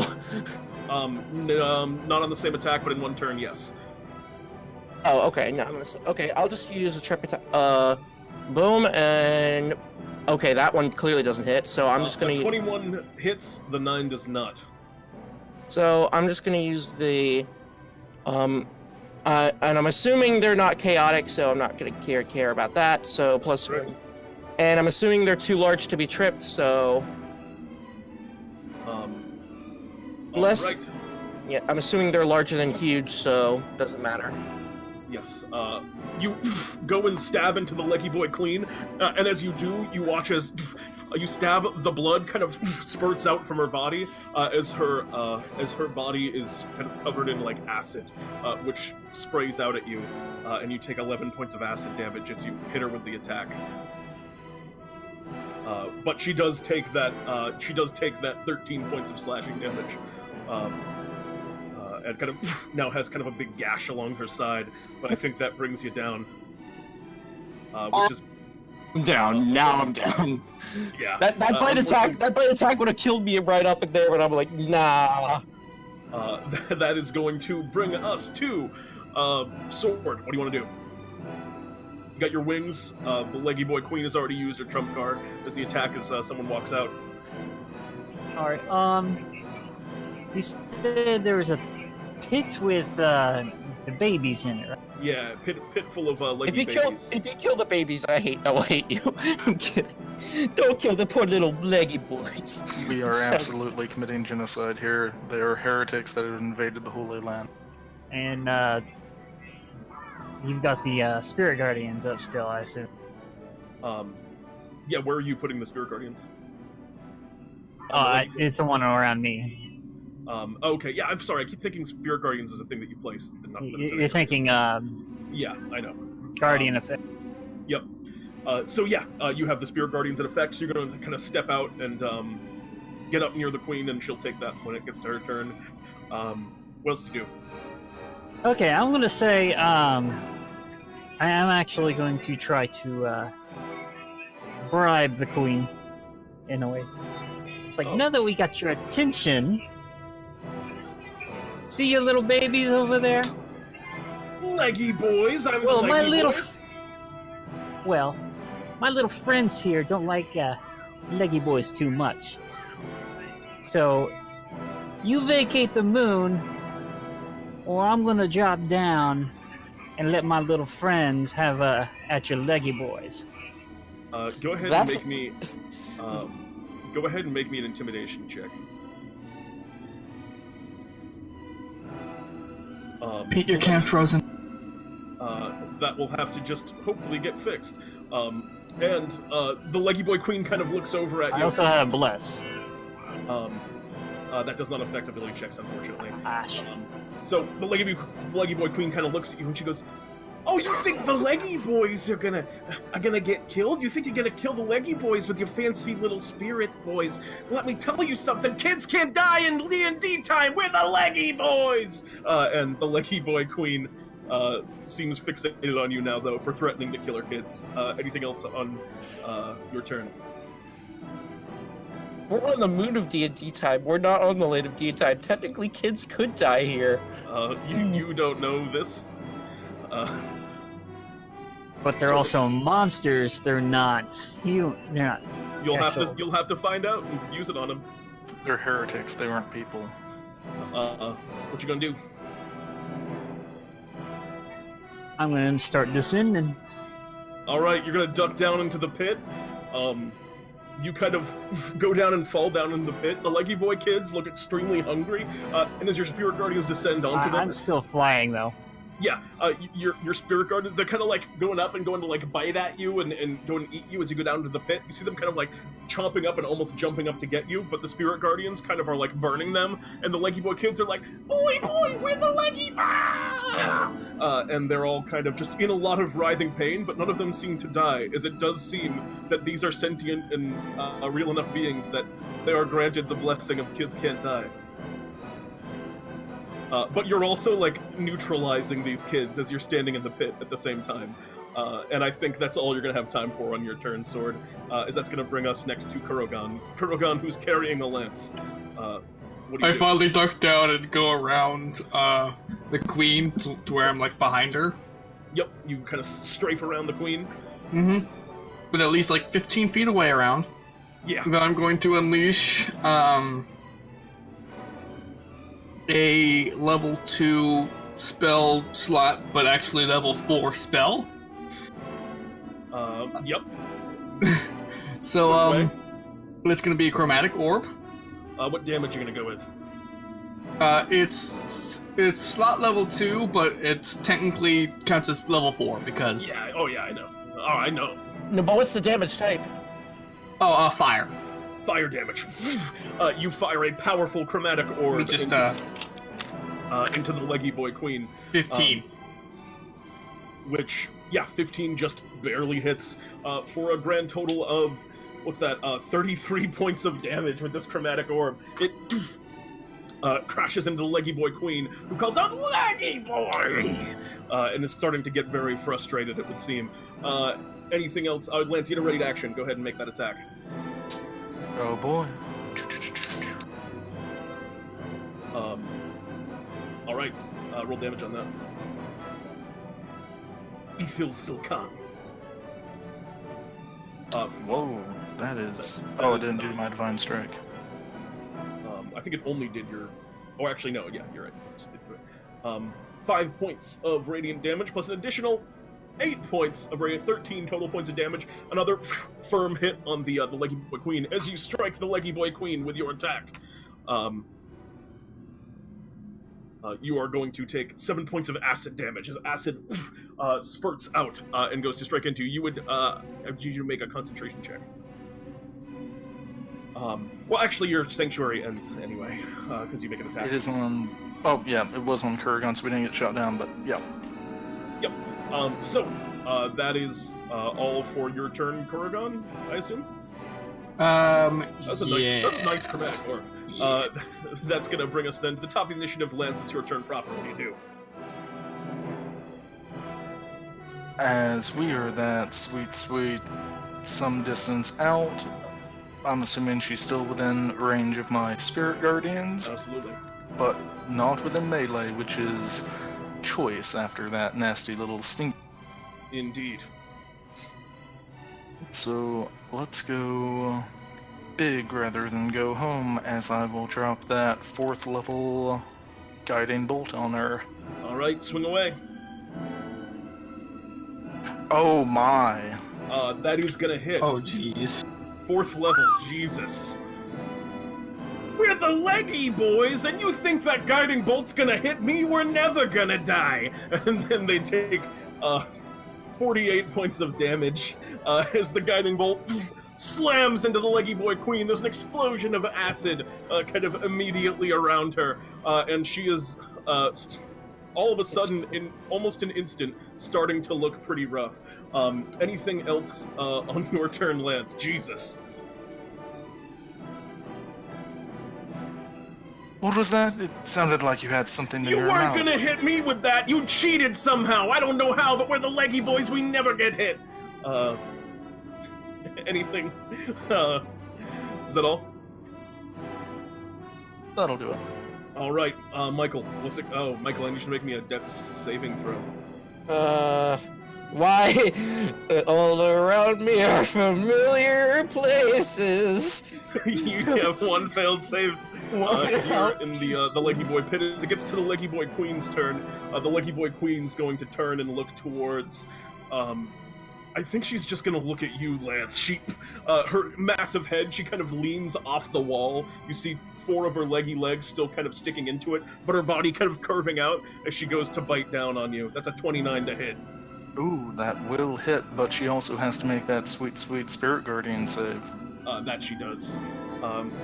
Not on the same attack, but in 1 turn, yes. Oh, okay. No, okay. I'll just use a trip attack. Boom, and okay, that one clearly doesn't hit. So I'm just gonna. The 21 hits. The 9 does not. So I'm just gonna use the, and I'm assuming they're not chaotic, so I'm not gonna care about that. So plus, Right. and I'm assuming they're too large to be tripped. So unless, right. yeah, I'm assuming they're larger than huge, so doesn't matter. Yes. You go and stab into the Leggy Boy Queen, and as you do, you watch as you stab, the blood kind of spurts out from her body as her body is kind of covered in like acid, which sprays out at you, and you take 11 points of acid damage as you hit her with the attack. But she does take that. She does take that 13 points of slashing damage. And kind of now has kind of a big gash along her side, but I think that brings you down. Which is I'm down. Now I'm down. yeah. That bite attack would have killed me right up in there, but I'm like, nah. That is going to bring us to Sword. What do you want to do? You got your wings. The Leggy Boy Queen has already used her trump card as the attack as someone walks out. All right. You said there was a pit with the babies in it, right? Yeah, pit full of leggy babies. If you kill the babies, I'll hate you. I'm kidding. Don't kill the poor little leggy boys. We are Sucks. absolutely committing genocide here. They are heretics that have invaded the Holy Land. And you've got the spirit guardians up still, I assume. Yeah, where are you putting the Spirit Guardians? It's the one around me. Okay, yeah, I'm sorry, I keep thinking Spirit Guardians is a thing that you place. Not that it's You're thinking yeah, I know. guardian effect. Yep. So yeah, you have the Spirit Guardians in effect, so you're going to kind of step out and get up near the Queen, and she'll take that when it gets to her turn. What else do you do? Okay, I'm gonna say I am actually going to try to bribe the Queen in a way. It's like, now that we got your attention, see your little babies over there? Leggy boys, I'm Well, the my leggy little, boy. well, my little friends here don't like leggy boys too much. So, you vacate the moon, or I'm gonna drop down and let my little friends have at your leggy boys. Go ahead That's- and make me. Go ahead and make me an intimidation check. Pete, your can's frozen. That will have to just hopefully get fixed. And the Leggy Boy Queen kind of looks over at you. I also have bless. That does not affect ability checks, unfortunately. Shit. So the Leggy Boy Queen kind of looks at you and she goes, "Oh, you think the Leggy Boys are gonna get killed? You think you're gonna kill the Leggy Boys with your fancy little spirit boys? Let me tell you something. Kids can't die in DnDTime. We're the Leggy Boys." And the Leggy Boy Queen seems fixated on you now, though, for threatening to kill her kids. Anything else on your turn? We're on the moon of DnDTime. We're not on the land of DnDTime. Technically, kids could die here. You don't know this. But they're So- also monsters. They're not. They're not. You'll actual- have to find out and use it on them. They're heretics. They aren't people. What you gonna do? I'm gonna start descending. All right, you're gonna duck down into the pit. You kind of go down and fall down in the pit. The Leggy Boy kids look extremely hungry, and as your Spirit Guardians descend onto them, I'm still flying though. Yeah, your spirit guard, they're kind of like going up and going to like bite at you and go and eat you as you go down to the pit. You see them kind of like chomping up and almost jumping up to get you, but the spirit guardians kind of are like burning them, and the Leggy Boy kids are like, boy, we're the Leggy Boy! And they're all kind of just in a lot of writhing pain, but none of them seem to die, as it does seem that these are sentient and real enough beings that they are granted the blessing of kids can't die. But you're also, like, neutralizing these kids as you're standing in the pit at the same time. And I think that's all you're going to have time for on your turn, Sword, is that's going to bring us next to Kurogan. Kurogan, who's carrying a lance. What do you do? finally duck down and go around the queen to where I'm, like, behind her. Yep, you kind of strafe around the queen. Mm-hmm. But at least, like, 15 feet away around. Yeah. Then I'm going to unleash, a level 2 spell slot, but actually level 4 spell. Yep. So, it's gonna be a chromatic orb. What damage are you gonna go with? It's slot level 2, but it's technically counts as level 4 because... Yeah, I know. Oh, I know. No, but what's the damage type? Oh, fire. Fire damage. You fire a powerful chromatic orb Just, into the Leggy Boy Queen. 15. Which, yeah, 15 just barely hits for a grand total of, 33 points of damage with this chromatic orb. It crashes into the Leggy Boy Queen, who calls out, Leggy Boy! And is starting to get very frustrated, it would seem. Anything else? Lance, you get a ready to action. Go ahead and make that attack. Oh boy. Alright, roll damage on that. Ethil Silkan. Whoa, that is... Oh, it didn't do my Divine Strike. I think it only did your... Oh, actually, no, yeah, you're right. It just did do it. 5 points of radiant damage, plus an additional 8 points of radiant, 13 total points of damage. Another firm hit on the Leggy Boy Queen as you strike the Leggy Boy Queen with your attack. You are going to take 7 points of acid damage as acid spurts out and goes to strike into you. I would need you to make a concentration check. Well, actually, your sanctuary ends anyway, because you make an attack. It is on... Oh, yeah, it was on Kurogan, so we didn't get shot down, but yeah. Yep. That is all for your turn, Kurogan, I assume? That's a nice chromatic orb. That's gonna bring us then to the top of the initiative. Lance, it's your turn proper. What do you do? As we are that sweet some distance out, I'm assuming she's still within range of my spirit guardians. Absolutely. But not within melee, which is choice after that nasty little stink. Indeed. So let's go big rather than go home, as I will drop that 4th level guiding bolt on her. Alright, swing away. Oh my. That is gonna hit. Oh, jeez. 4th level, Jesus. We're the Leggy Boys, and you think that guiding bolt's gonna hit me? We're never gonna die. And then they take 48 points of damage as the guiding bolt slams into the Leggy Boy Queen. There's an explosion of acid kind of immediately around her, and she is all of a sudden, in almost an instant, starting to look pretty rough. Anything else on your turn, Lance? Jesus. What was that? It sounded like you had something in You your weren't mouth. gonna hit me with that! You cheated somehow! I don't know how, but we're the Leggy Boys, we never get hit! Anything? Is that all? That'll do it. Alright, Michael, Michael, I need you to make me a death saving throw. Why? All around me are familiar places. You have one failed save. You're in the Leggy Boy pit. As it gets to the Leggy Boy Queen's turn, the Leggy Boy Queen's going to turn and look towards, I I think she's just gonna look at you, Lance. Her massive head, she kind of leans off the wall. You see 4 of her leggy legs still kind of sticking into it, but her body kind of curving out as she goes to bite down on you. That's a 29 to hit. Ooh, that will hit, but she also has to make that sweet, sweet Spirit Guardian save. That she does.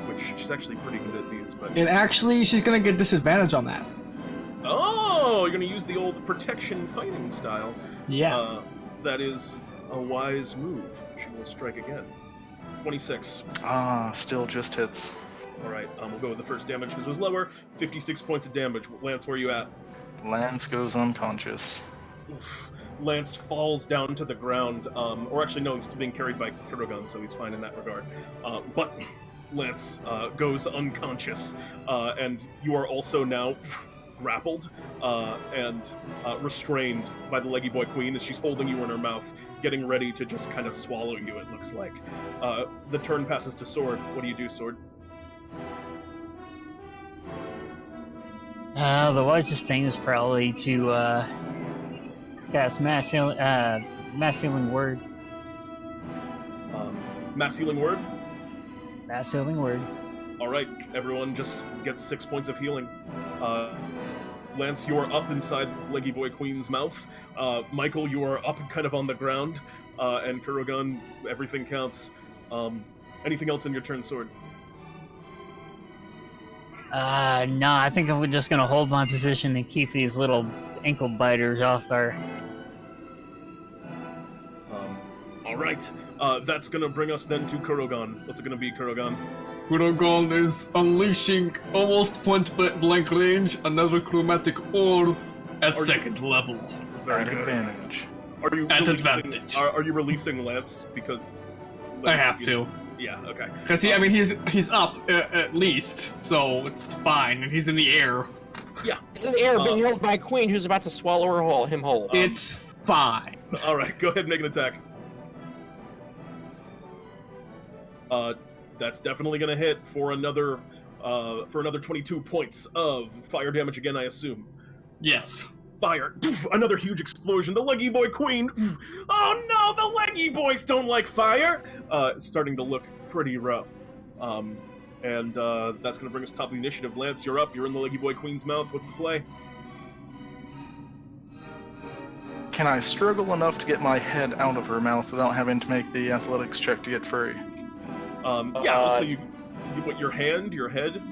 Which she's actually pretty good at these, but... And actually, she's gonna get disadvantage on that. Oh, you're gonna use the old protection fighting style. Yeah. That is a wise move. She will strike again. 26. Still just hits. Alright, we'll go with the first damage because it was lower. 56 points of damage. Lance, where are you at? Lance goes unconscious. Oof. Lance falls down to the ground, or actually no, he's being carried by Kurogan, so he's fine in that regard. But Lance goes unconscious, and you are also now grappled and restrained by the Leggyboiz Queen as she's holding you in her mouth, getting ready to just kind of swallow you, it looks like. The turn passes to Sword. What do you do, Sword? The wisest thing is probably to cast Mass Healing Word. Mass Healing Word? Mass Healing Word. Alright, everyone just gets 6 points of healing. Lance, you are up inside Leggyboiz Queen's mouth. Michael, you are up kind of on the ground. And Kurogan, everything counts. Anything else in your turn, Sword? No, I think I'm just gonna hold my position and keep these little ankle biters off our... Alright, that's gonna bring us then to Kurogan. What's it gonna be, Kurogan? Kurogan is unleashing almost point-blank range another chromatic orb at second level. At advantage. Are you At releasing, advantage. Are you releasing Lance? Because... I have to. Yeah, okay. Because he's up at least, so it's fine, and he's in the air. Yeah. He's in the air being held by a queen who's about to swallow him whole. It's fine. Alright, go ahead and make an attack. That's definitely gonna hit for another 22 points of fire damage again, I assume. Yes. Fire. Another huge explosion. The Leggyboiz Queen. Oh no, the Leggyboiz don't like fire. It's starting to look pretty rough. And that's gonna bring us top of the initiative. Lance, you're up. You're in the Leggyboiz Queen's mouth. What's the play? Can I struggle enough to get my head out of her mouth without having to make the athletics check to get free? Yeah, so you what, your hand, your head?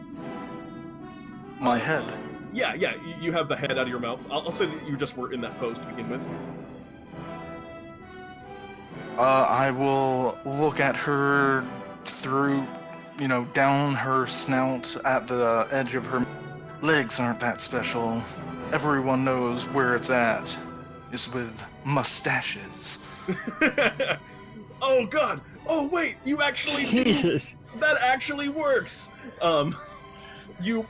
My head. Yeah, you have the head out of your mouth. I'll say that you just were in that pose to begin with. I will look at her through, down her snout at the edge of her... Legs aren't that special. Everyone knows where it's at. Is with mustaches. Oh god! Oh wait, you actually Jesus. That actually works! You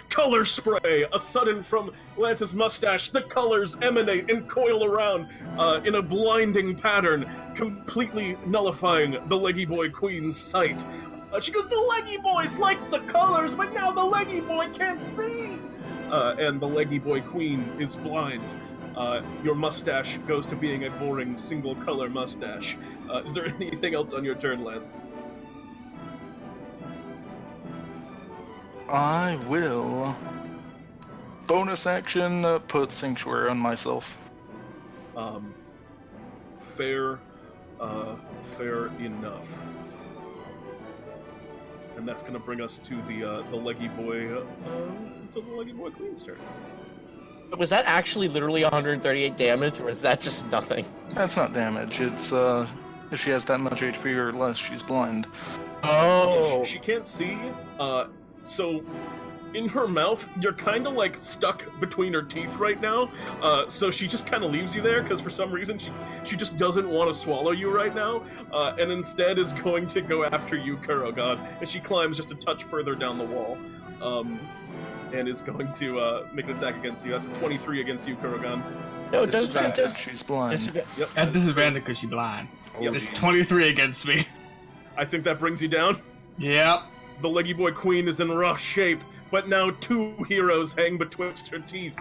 color spray, a sudden from Lance's mustache, the colors emanate and coil around in a blinding pattern, completely nullifying the Leggyboiz Queen's sight. She goes, the Leggyboiz like the colors, but now the Leggyboiz can't see! And the Leggyboiz Queen is blind. Your mustache goes to being a boring single-color mustache. Is there anything else on your turn, Lance? I will... Bonus action, put Sanctuary on myself. Fair enough. And that's gonna bring us to the Leggyboiz, to the Leggyboiz Queen's turn. Was that actually literally 138 damage, or is that just nothing? That's not damage, it's, if she has that much HP or less, she's blind. Oh! She can't see, so in her mouth, you're kind of like stuck between her teeth right now, so she just kind of leaves you there, because for some reason she just doesn't want to swallow you right now, and instead is going to go after you, Kurogan, and she climbs just a touch further down the wall, and is going to make an attack against you. That's a 23 against you, Kurogan. No, Disadvantage, she's blind. Yep. At disadvantage because she's blind. Oh, It's geez. 23 against me. I think that brings you down. Yep. The Leggyboiz Queen is in rough shape, but now 2 heroes hang betwixt her teeth.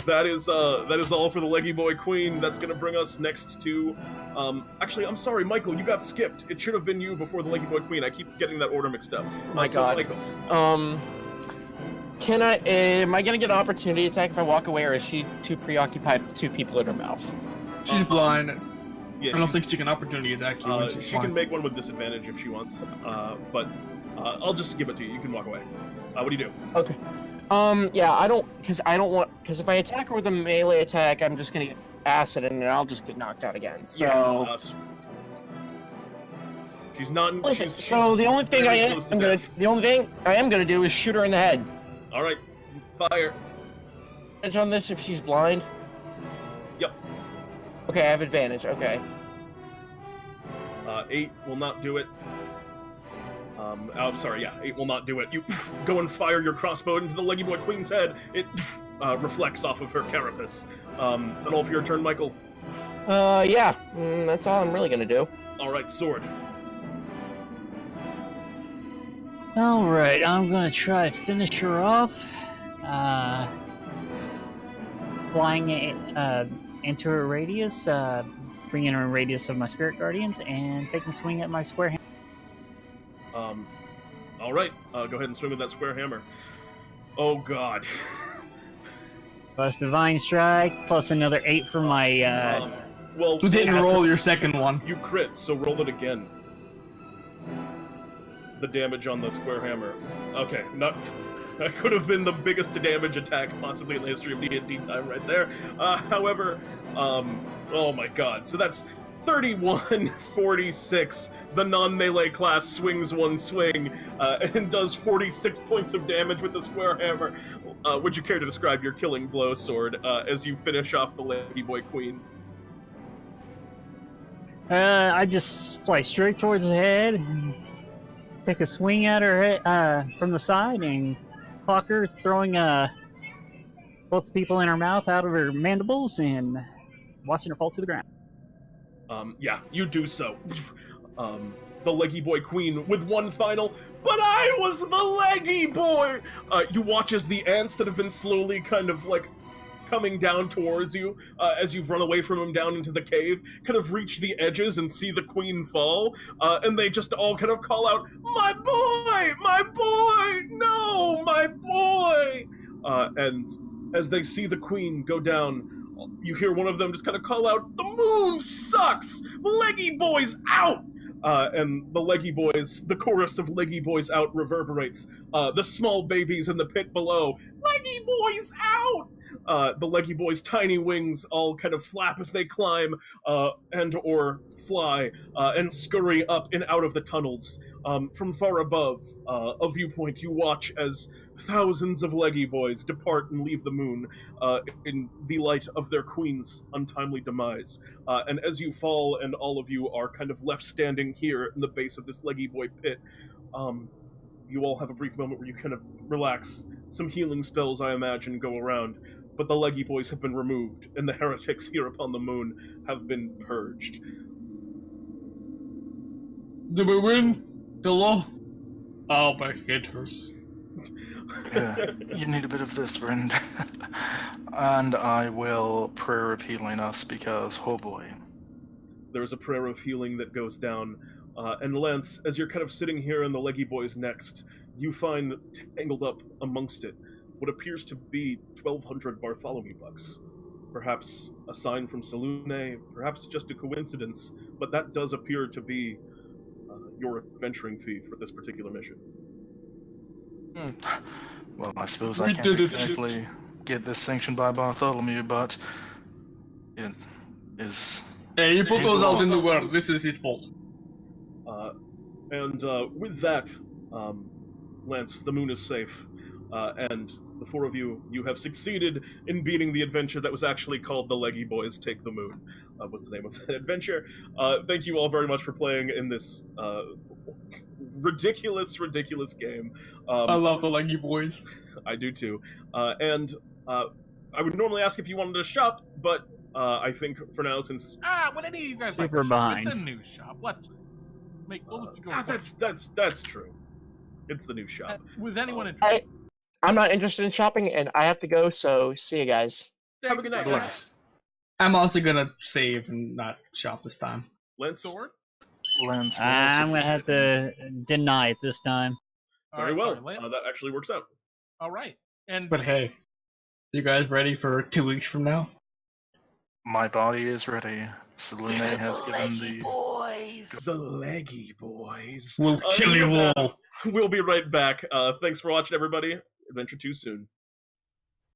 that is all for the Leggyboy Queen. That's gonna bring us next to. Actually, I'm sorry, Michael. You got skipped. It should have been you before the Leggyboy Queen. I keep getting that order mixed up. My God. Michael. Can I? Am I gonna get an opportunity attack if I walk away, or is she too preoccupied with 2 people in her mouth? She's blind. Yeah, I don't think she can opportunity attack you. When she's she blind. can make one with disadvantage if she wants. But I'll just give it to you. You can walk away. What do you do? Okay. Yeah, I don't want, if I attack her with a melee attack, I'm just gonna get acid and then I'll just get knocked out again. So. Yeah, she's not. So the only thing I am gonna do is shoot her in the head. All right, fire. Advantage on this if she's blind. Yep. Okay, I have advantage. Okay. 8 will not do it. I'm sorry, yeah, 8 will not do it. You go and fire your crossbow into the Leggyboy Queen's head. It reflects off of her carapace. And all for your turn, Michael. Yeah, that's all I'm really gonna do. All right, sword. Alright, I'm gonna try to finish her off. Flying into her radius, bringing her in radius of my spirit guardians, and taking a swing at my square hand. All right, go ahead and swing with that square hammer. Oh God. Plus Divine Strike, plus another 8 for my, well, You didn't roll your second one. You crit, so roll it again. The damage on the square hammer. Okay, that could have been the biggest damage attack possibly in the history of DnDTime right there. However, oh my God. So that's 31-46. The non-melee class swings one swing and does 46 points of damage with the square hammer. Would you care to describe your killing blow, Sword, as you finish off the Leggyboy Queen? I just fly straight towards the head, take a swing at her head, from the side, and clock her, throwing both people in her mouth out of her mandibles and watching her fall to the ground. Yeah, you do so. The Leggyboy Queen with one final, but I was the Leggy Boy! You watch as the ants that have been slowly kind of like coming down towards you as you've run away from them down into the cave, kind of reach the edges and see the queen fall, and they just all kind of call out, "My boy! My boy! No! My boy!" And as they see the queen go down, you hear one of them just kind of call out, "The moon sucks! Leggyboiz out!" And the Leggyboiz, the chorus of Leggyboiz out reverberates. The small babies in the pit below, "Leggyboiz out!" The Leggyboiz' tiny wings all kind of flap as they climb and or fly and scurry up and out of the tunnels. From far above, a viewpoint, you watch as thousands of Leggyboiz depart and leave the moon in the light of their queen's untimely demise. And as you fall and all of you are kind of left standing here in the base of this Leggyboy pit, you all have a brief moment where you kind of relax. Some healing spells, I imagine, go around. But the Leggyboiz have been removed, and the heretics here upon the moon have been purged. Do we win? The law? Oh, my head hurts. Yeah, you need a bit of this, friend. And I will prayer of healing us because, oh boy. There's a prayer of healing that goes down. And Lance, as you're kind of sitting here in the Leggyboiz next, you find tangled up amongst it what appears to be 1,200 Bartholomew bucks. Perhaps a sign from Selune, perhaps just a coincidence, but that does appear to be your adventuring fee for this particular mission. Well, I suppose I can't exactly get this sanctioned by Bartholomew, but it is... Hey, he put those out in the world. This is his fault. And with that, Lance, the moon is safe, and the four of you have succeeded in beating the adventure that was actually called The Leggyboiz Take the Moon, was the name of that adventure. Thank you all very much for playing in this ridiculous game. I love The Leggyboiz. I do too. And I would normally ask if you wanted to shop, but I think for now, since... what any of you guys super like behind. It's a new shop. Let's go. That's true. It's the new shop. Was anyone I'm not interested in shopping, and I have to go, so see you guys. Have a good night. Bless. I'm also gonna save and not shop this time. Lance. Sword. Lance will I'm also gonna have to deny it this time. Very Alright, well. sorry, Lance. That actually works out. All right. And But hey, you guys ready for 2 weeks from now? My body is ready. Selune has given the... The Leggyboiz. We'll kill you with that, all. We'll be right back. Thanks for watching, everybody. Adventure 2 soon.